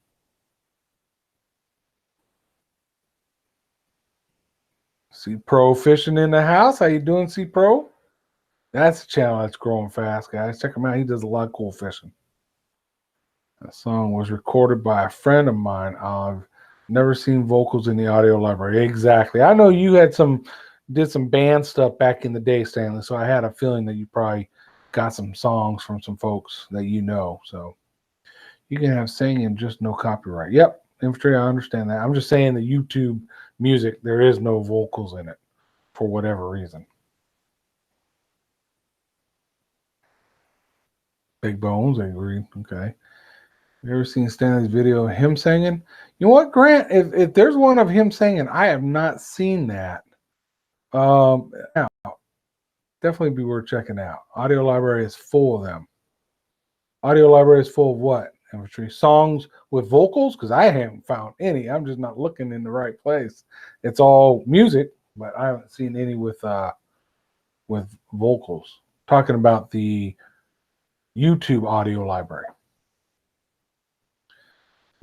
C Pro fishing in the house. How you doing, C Pro? That's a channel that's growing fast, guys. Check him out. He does a lot of cool fishing. That song was recorded by a friend of mine. I've never seen vocals in the audio library. Exactly. I know you did some band stuff back in the day, Stanley. So I had a feeling that you probably got some songs from some folks that you know. So you can have singing, just no copyright. Yep, infantry. I understand that. I'm just saying the YouTube music, there is no vocals in it for whatever reason. Big Bones, I agree. Okay. You ever seen Stanley's video of him singing? You know what, Grant? If there's one of him singing, I have not seen that. Now, definitely be worth checking out. Audio library is full of them. Audio library is full of what? Infantry songs with vocals? Because I haven't found any. I'm just not looking in the right place. It's all music, but I haven't seen any with vocals. Talking about the YouTube audio library.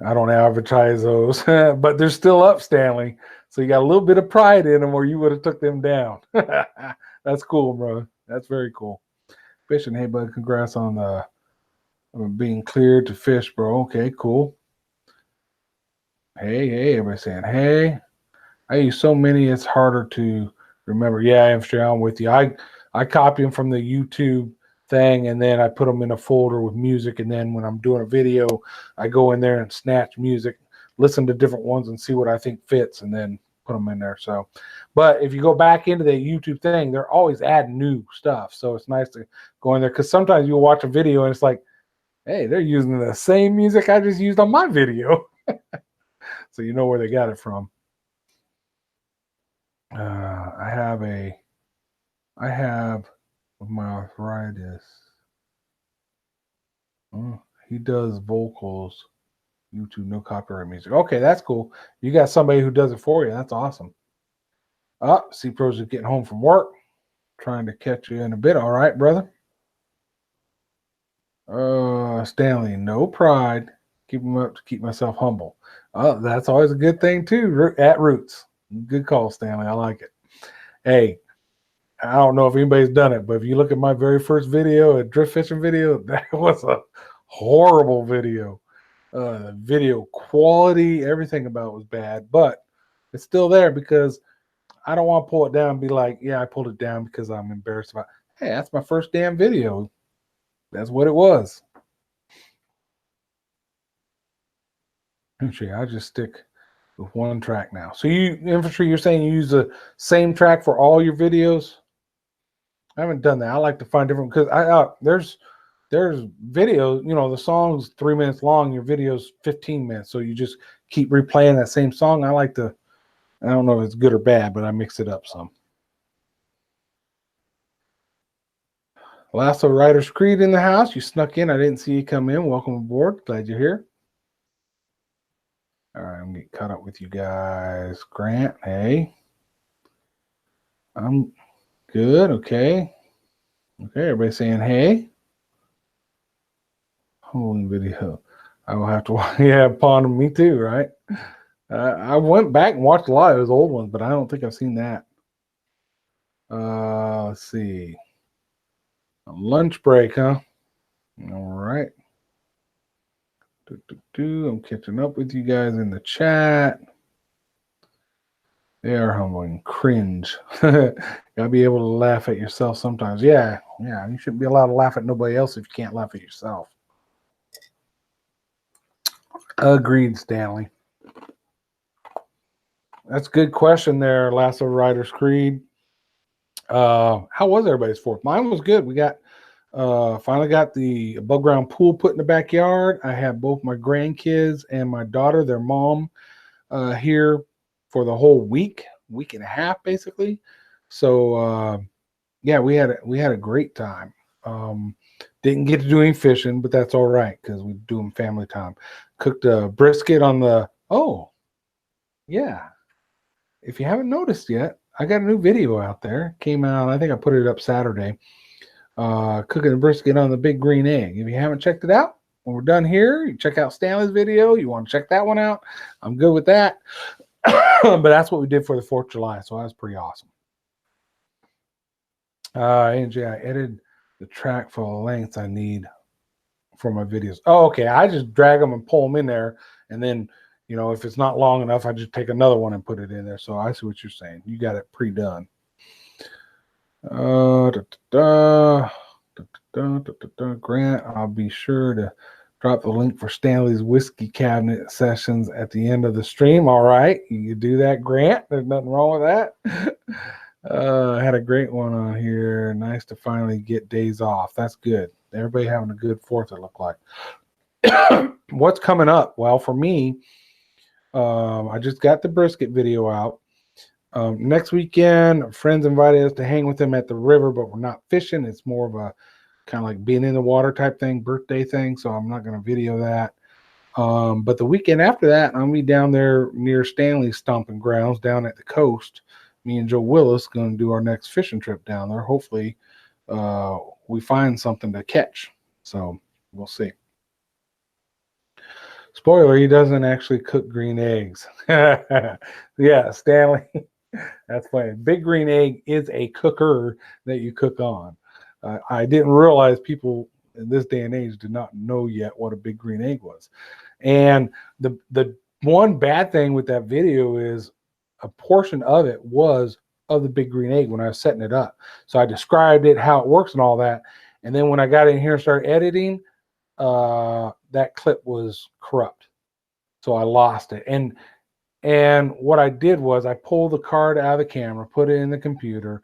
I don't advertise those, but they're still up, Stanley. So you got a little bit of pride in them, or you would have took them down. That's cool, bro. That's very cool. Fishing, hey, bud, congrats on the being cleared to fish, bro. Okay, cool. Hey, everybody saying, hey. I use so many, it's harder to remember. Yeah, infantry, I'm with you. I copy them from the YouTube thing, and then I put them in a folder with music, and then when I'm doing a video, I go in there and snatch music, listen to different ones, and see what I think fits, and then put them in there. So, but if you go back into the YouTube thing, they're always adding new stuff, so it's nice to go in there, because sometimes you'll watch a video and it's like, hey, they're using the same music I just used on my video. So you know where they got it from. I have a I have with my arthritis. Oh, he does vocals. YouTube, no copyright music. Okay, that's cool. You got somebody who does it for you. That's awesome. C Pros is getting home from work. Trying to catch you in a bit. All right, brother. Stanley, no pride. Keep them up to keep myself humble. That's always a good thing too. At Roots. Good call, Stanley. I like it. Hey, I don't know if anybody's done it, but if you look at my very first video, a drift fishing video, that was a horrible video. Video quality, everything about it was bad, but it's still there because I don't want to pull it down and be like, yeah, I pulled it down because I'm embarrassed about it. Hey, that's my first damn video. That's what it was. Infantry, I just stick with one track now. So infantry, you're saying you use the same track for all your videos? I haven't done that. I like to find different because there's videos, the song's 3 minutes long, your video's 15 minutes. So you just keep replaying that same song. I don't know if it's good or bad, but I mix it up some. Lasso Riders Creed in the house. You snuck in. I didn't see you come in. Welcome aboard. Glad you're here. All right, I'm getting caught up with you guys. Grant, hey. I'm good. Okay. Okay, everybody saying hey. Holy video. I will have to watch. Yeah, Pond, me too, right? I went back and watched a lot of those old ones, but I don't think I've seen that. Let's see. Lunch break, huh? All right. I'm catching up with you guys in the chat. They are humbling. Cringe. Gotta be able to laugh at yourself sometimes. Yeah. You shouldn't be allowed to laugh at nobody else if you can't laugh at yourself. Agreed, Stanley. That's a good question there, Lasso Riders Creed. How was everybody's 4th? Mine was good. We got finally got the above ground pool put in the backyard. I have both my grandkids and my daughter, their mom, here for the whole week and a half, basically. So yeah, we had a great time. Didn't get to do any fishing, but that's all right because we do them family time. Cooked a brisket on the yeah. If you haven't noticed yet, I got a new video out there. Came out, I think I put it up Saturday. Cooking a brisket on the big green egg. If you haven't checked it out, when we're done here, you check out Stanley's video. You want to check that one out? I'm good with that. But that's what we did for the 4th of July, so that was pretty awesome. Angie, I edited the track for the lengths I need for my videos. Oh, okay. I just drag them and pull them in there, and then if it's not long enough, I just take another one and put it in there. So I see what you're saying. You got it pre-done. Grant, I'll be sure to drop the link for Stanley's whiskey cabinet sessions at the end of the stream. All right, you can do that, Grant. There's nothing wrong with that. I had a great one on here. Nice to finally get days off. That's good. Everybody having a good 4th, it looked like. What's coming up? Well, for me, I just got the brisket video out. Next weekend, friends invited us to hang with them at the river, but we're not fishing. It's more of a kind of like being in the water type thing, birthday thing. So I'm not going to video that. But the weekend after that, I'm going to be down there near Stanley's stomping grounds down at the coast. Me and Joe Willis going to do our next fishing trip down there. Hopefully we find something to catch. So we'll see. Spoiler, he doesn't actually cook green eggs. Yeah, Stanley. That's funny. Big green egg is a cooker that you cook on. I didn't realize people in this day and age did not know yet what a big green egg was. And the one bad thing with that video is a portion of it was of the big green egg when I was setting it up. So I described it, how it works and all that. And then when I got in here and started editing, that clip was corrupt. So I lost it. And what I did was I pulled the card out of the camera, put it in the computer,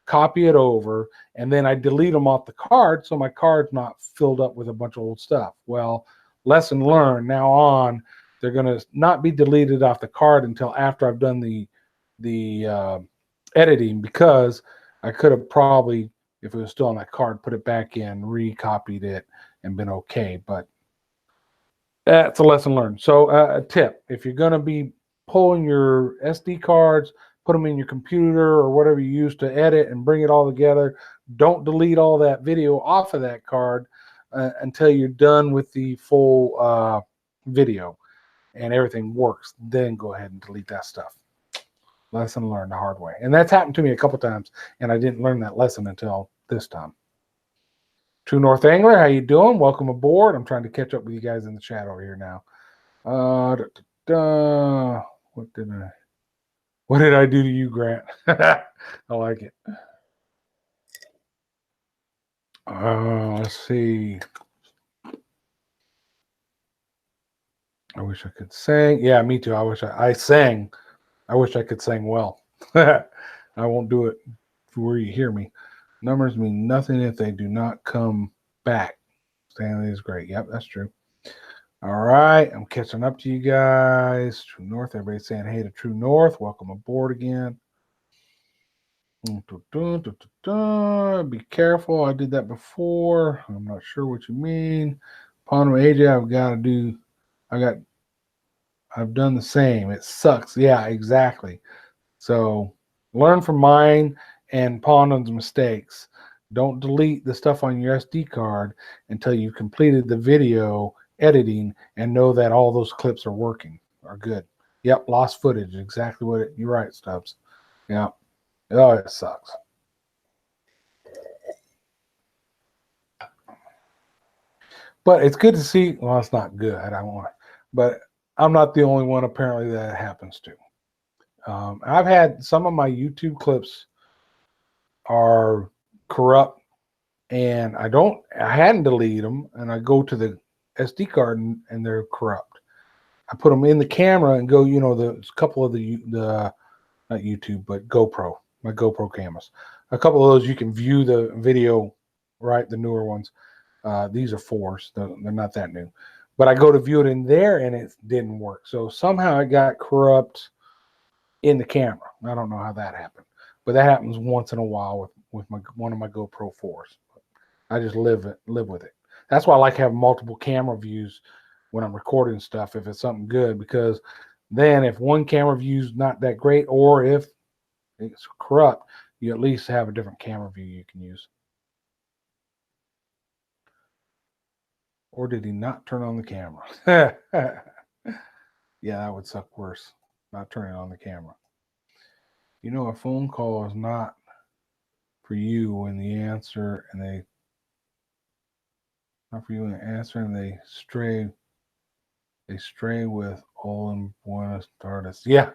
copy it over, and then I delete them off the card so my card's not filled up with a bunch of old stuff. Well, lesson learned. Now on, they're going to not be deleted off the card until after I've done the editing, because I could have probably, if it was still on that card, put it back in, recopied it, and been okay. But that's a lesson learned. So a tip, if you're going to be pulling your SD cards, put them in your computer or whatever you use to edit and bring it all together, don't delete all that video off of that card until you're done with the full video and everything works. Then go ahead and delete that stuff. Lesson learned the hard way. And that's happened to me a couple times, and I didn't learn that lesson until this time. True North Angler, how you doing? Welcome aboard. I'm trying to catch up with you guys in the chat over here now. What did I do to you, Grant? I like it. Let's see. I wish I could sing. Yeah, me too. I sang. I wish I could sing well. I won't do it where you hear me. Numbers mean nothing if they do not come back. Stanley is great. Yep, that's true. All right, I'm catching up to you guys. True North, everybody's saying hey to True North. Welcome aboard again. Be careful. I did that before. I'm not sure what you mean. Upon AJ, I've done the same. It sucks. Yeah, exactly. So learn from mine and Pondon's mistakes. Don't delete the stuff on your SD card until you've completed the video editing and know that all those clips are working, are good. Yep, lost footage. Exactly you're right, Stubbs. Yeah. Oh, it sucks. But it's good to see. Well, it's not good. I don't want, but I'm not the only one apparently that it happens to. I've had some of my YouTube clips are corrupt, and I hadn't deleted them, and I go to the SD card and they're corrupt. I put them in the camera and go, the couple of the not YouTube, but GoPro, my GoPro cameras. A couple of those you can view the video, right? The newer ones. These are 4s. They're not that new. But I go to view it in there and it didn't work. So somehow it got corrupt in the camera. I don't know how that happened. But that happens once in a while with one of my GoPro 4s. I just live with it. That's why I like having multiple camera views when I'm recording stuff if it's something good, because then if one camera view is not that great or if it's corrupt, you at least have a different camera view you can use. Or did he not turn on the camera? Yeah, that would suck worse, not turning on the camera. A phone call is not for you when the answer and they not for you when the answer and they stray with all in Buenos Aires. Yeah,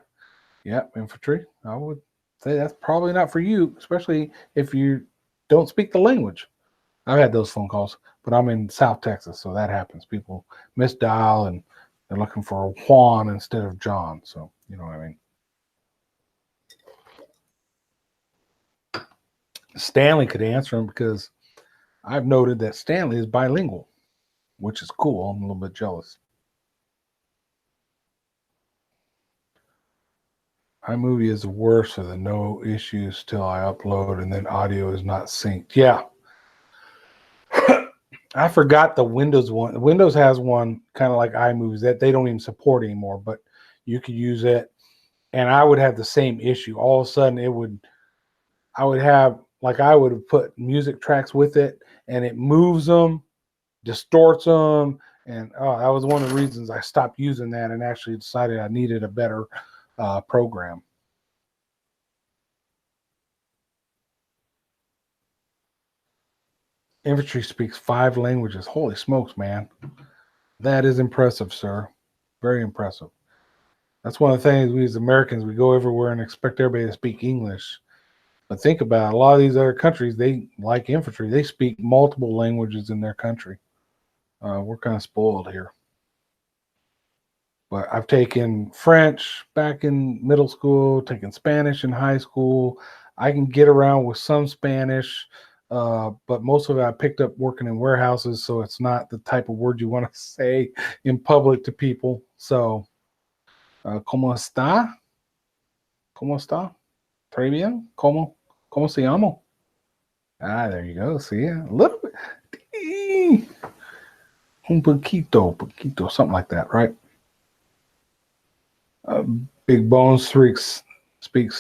infantry. I would say that's probably not for you, especially if you don't speak the language. I've had those phone calls, but I'm in South Texas, so that happens. People misdial and they're looking for Juan instead of John. So you know what I mean. Stanley could answer him because I've noted that Stanley is bilingual, which is cool. I'm a little bit jealous. iMovie is worse for the no issues till I upload and then audio is not synced. Yeah. I forgot the Windows one. Windows has one kind of like iMovies that they don't even support anymore, but you could use it. And I would have the same issue. All of a sudden I would have put music tracks with it and it moves them, distorts them. And that was one of the reasons I stopped using that and actually decided I needed a better program. Infantry speaks 5 languages. Holy smokes, man. That is impressive, sir. Very impressive. That's one of the things we as Americans, we go everywhere and expect everybody to speak English. But think about it, a lot of these other countries, they like infantry. They speak multiple languages in their country. We're kind of spoiled here. But I've taken French back in middle school, taken Spanish in high school. I can get around with some Spanish, but most of it I picked up working in warehouses, so it's not the type of word you want to say in public to people. So, ¿cómo está? ¿Cómo está? Très bien. ¿Cómo ¿Cómo se llama? Ah, there you go. See, a little bit. Un poquito, something like that, right? Big Bones speaks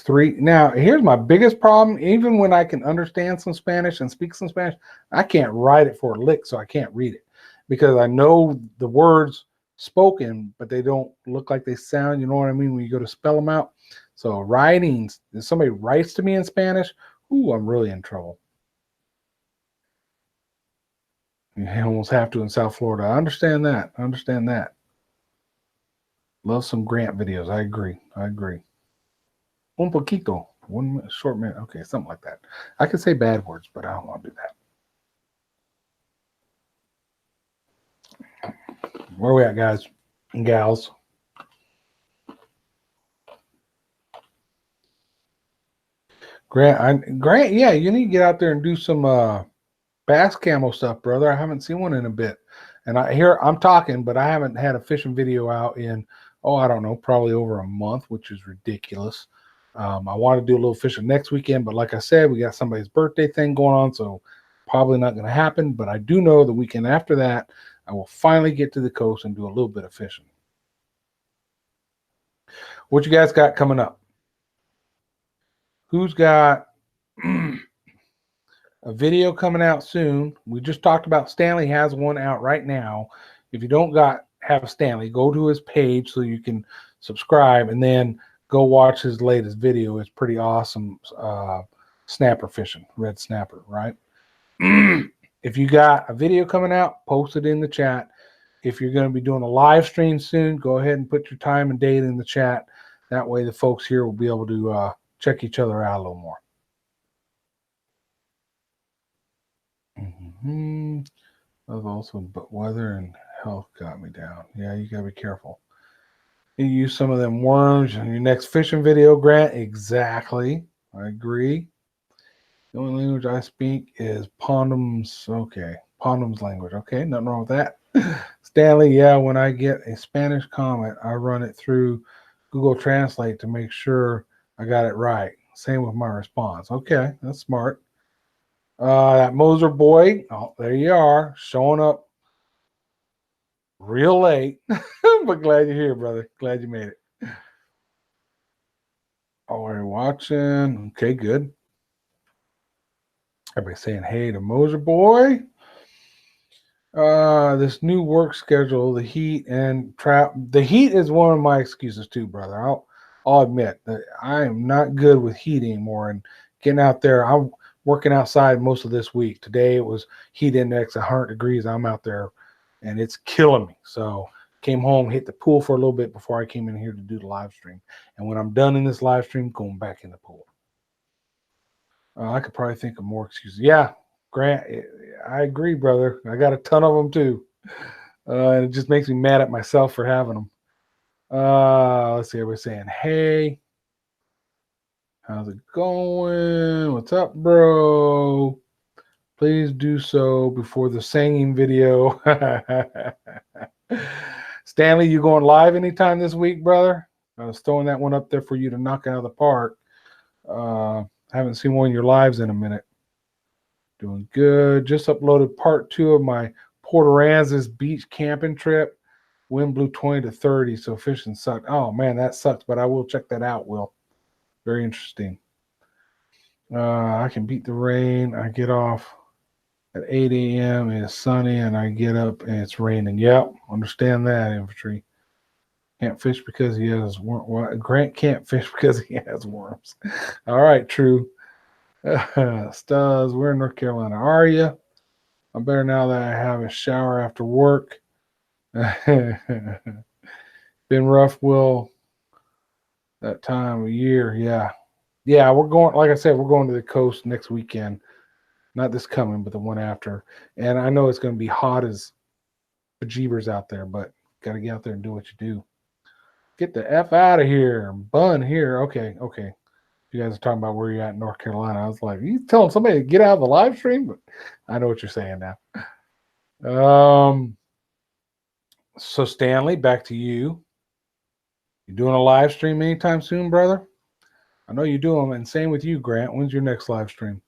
three. Now, here's my biggest problem. Even when I can understand some Spanish and speak some Spanish, I can't write it for a lick, so I can't read it because I know the words spoken, but they don't look like they sound. You know what I mean? When you go to spell them out. So writings, if somebody writes to me in Spanish, ooh, I'm really in trouble. You almost have to in South Florida. I understand that. Love some Grant videos. I agree. Un poquito. 1 minute, short minute. Okay, something like that. I can say bad words, but I don't want to do that. Where we at, guys and gals? Grant, yeah, you need to get out there and do some bass camo stuff, brother. I haven't seen one in a bit. And I'm talking, but I haven't had a fishing video out in, I don't know, probably over a month, which is ridiculous. I want to do a little fishing next weekend, but like I said, we got somebody's birthday thing going on, so probably not going to happen. But I do know the weekend after that, I will finally get to the coast and do a little bit of fishing. What you guys got coming up? Who's got a video coming out soon? We just talked about Stanley has one out right now. If you don't have Stanley, go to his page so you can subscribe and then go watch his latest video. It's pretty awesome. Snapper fishing, red snapper, right? If you got a video coming out, post it in the chat. If you're going to be doing a live stream soon, go ahead and put your time and date in the chat. That way the folks here will be able to check each other out a little more. I've also, but weather and health got me down. Yeah, you got to be careful. You use some of them worms in your next fishing video, Grant. Exactly. I agree. The only language I speak is Pondum's. Okay. Pondum's language. Okay. Nothing wrong with that. Stanley, yeah, when I get a Spanish comment, I run it through Google Translate to make sure I got it right. Same with my response. Okay. That's smart. That Moser boy. Oh, there you are. Showing up real late. But glad you're here, brother. Glad you made it. Oh, are you watching? Okay, good. Everybody saying hey to Moser boy. This new work schedule, the heat and trap. The heat is one of my excuses too, brother. I'll admit that I am not good with heat anymore and getting out there. I'm working outside most of this week. Today it was heat index 100 degrees. I'm out there and it's killing me. So came home, hit the pool for a little bit before I came in here to do the live stream. And when I'm done in this live stream, going back in the pool. I could probably think of more excuses. Yeah, Grant, I agree, brother. I got a ton of them too. And it just makes me mad at myself for having them. Let's see, everybody saying, hey, how's it going? What's up, bro? Please do so before the singing video. Stanley, you going live anytime this week, brother? I was throwing that one up there for you to knock out of the park. Haven't seen one of your lives in a minute. Doing good. Just uploaded part 2 of my Port Aransas beach camping trip. Wind blew 20 to 30, so fishing sucked. Oh, man, that sucks, but I will check that out, Will. Very interesting. I can beat the rain. I get off at 8 a.m. and it's sunny, and I get up and it's raining. Yep, understand that, infantry. Can't fish because he has worms. Grant can't fish because he has worms. All right, true. Stuz, where in North Carolina are you? I'm better now that I have a shower after work. Been rough, Will, that time of year. Yeah, we're going, like I said, we're going to the coast next weekend. Not this coming, but the one after. And I know it's going to be hot as bejeebers out there, but got to get out there and do what you do. Get the F out of here. Bun here. Okay. You guys are talking about where you're at in North Carolina. I was like, you telling somebody to get out of the live stream? But I know what you're saying now. So Stanley, back to you. You doing a live stream anytime soon, brother? I know you do them, and same with you, Grant. When's your next live stream?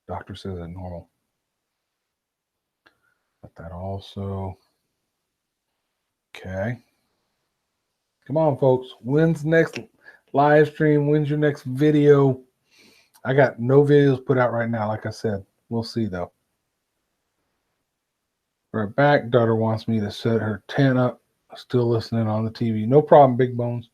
Doctor says it's normal. But that also. Okay. Come on, folks. When's the next live stream? When's your next video? I got no videos put out right now, like I said. We'll see, though. We're back. Daughter wants me to set her tent up. Still listening on the TV. No problem, Big Bones.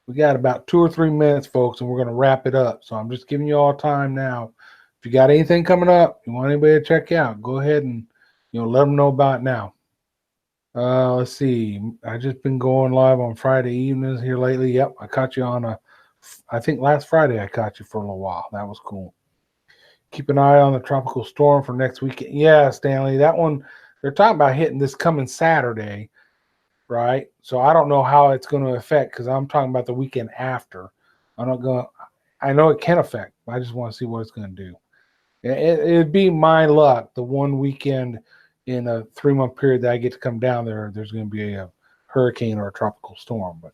We got about 2 or 3 minutes, folks, and we're going to wrap it up. So I'm just giving you all time now. If you got anything coming up, you want anybody to check out, go ahead and let them know about it now. Let's see. I just been going live on Friday evenings here lately. Yep, I caught you on I think last Friday I caught you for a little while. That was cool. Keep an eye on the tropical storm for next weekend. Yeah, Stanley, that one, they're talking about hitting this coming Saturday, right? So I don't know how it's going to affect because I'm talking about the weekend after. I know it can affect. I just want to see what it's going to do. It'd be my luck. The one weekend in a 3-month period that I get to come down there's going to be a hurricane or a tropical storm. But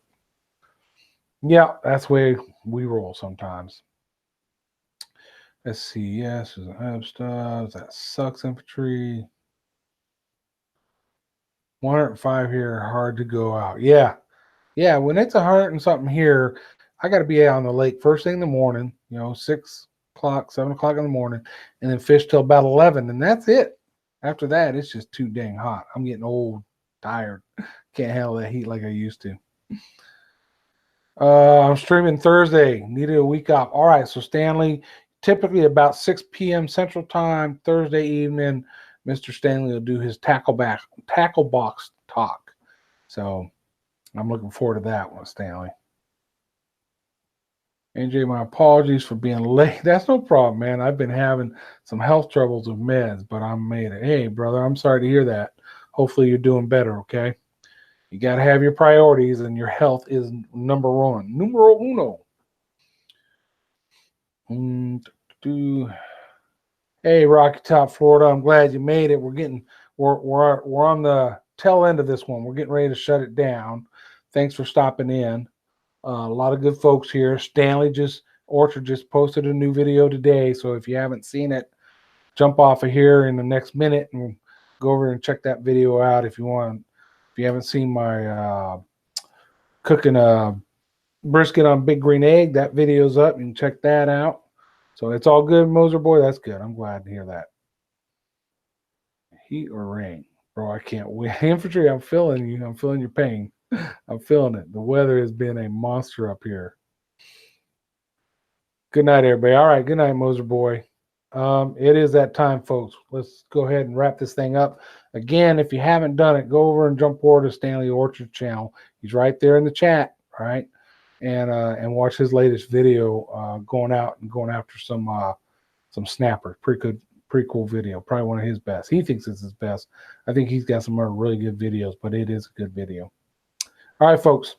yeah, that's the way we roll sometimes. Let's see. Yes, there's an stuff. That sucks, infantry. 105 here, hard to go out. Yeah. When it's 100 and something here, I got to be out on the lake first thing in the morning. 6 o'clock, 7 o'clock in the morning, and then fish till about 11, and that's it. After that, it's just too dang hot. I'm getting old, tired. Can't handle that heat like I used to. I'm streaming Thursday. Needed a week off. All right, so Stanley, typically about 6 p.m. Central Time, Thursday evening, Mr. Stanley will do his tackle box talk. So I'm looking forward to that one, Stanley. AJ, my apologies for being late. That's no problem, man. I've been having some health troubles with meds, but I made it. Hey, brother, I'm sorry to hear that. Hopefully you're doing better, okay? You got to have your priorities, and your health is number one. Numero uno. Hey, Rocky Top, Florida. I'm glad you made it. We're on the tail end of this one. We're getting ready to shut it down. Thanks for stopping in. A lot of good folks here. Stanley Orchard just posted a new video today. So if you haven't seen it, jump off of here in the next minute and go over and check that video out if you want. If you haven't seen my cooking a brisket on Big Green Egg, that video's up. You can check that out. So it's all good, Moser boy. That's good. I'm glad to hear that. Heat or rain? Bro, I can't wait. Infantry, I'm feeling you. I'm feeling your pain. I'm feeling it. The weather has been a monster up here. Good night, everybody. All right. Good night, Moser boy. It is that time, folks. Let's go ahead and wrap this thing up. Again, if you haven't done it, go over and jump over to Stanley Orchard channel. He's right there in the chat, right? And watch his latest video going out and going after some snappers. Pretty cool video. Probably one of his best. He thinks it's his best. I think he's got some really good videos, but it is a good video. All right, folks.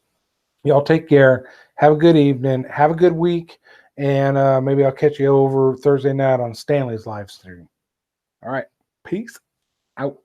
Y'all take care. Have a good evening. Have a good week. And maybe I'll catch you over Thursday night on Stanley's live stream. All right. Peace out.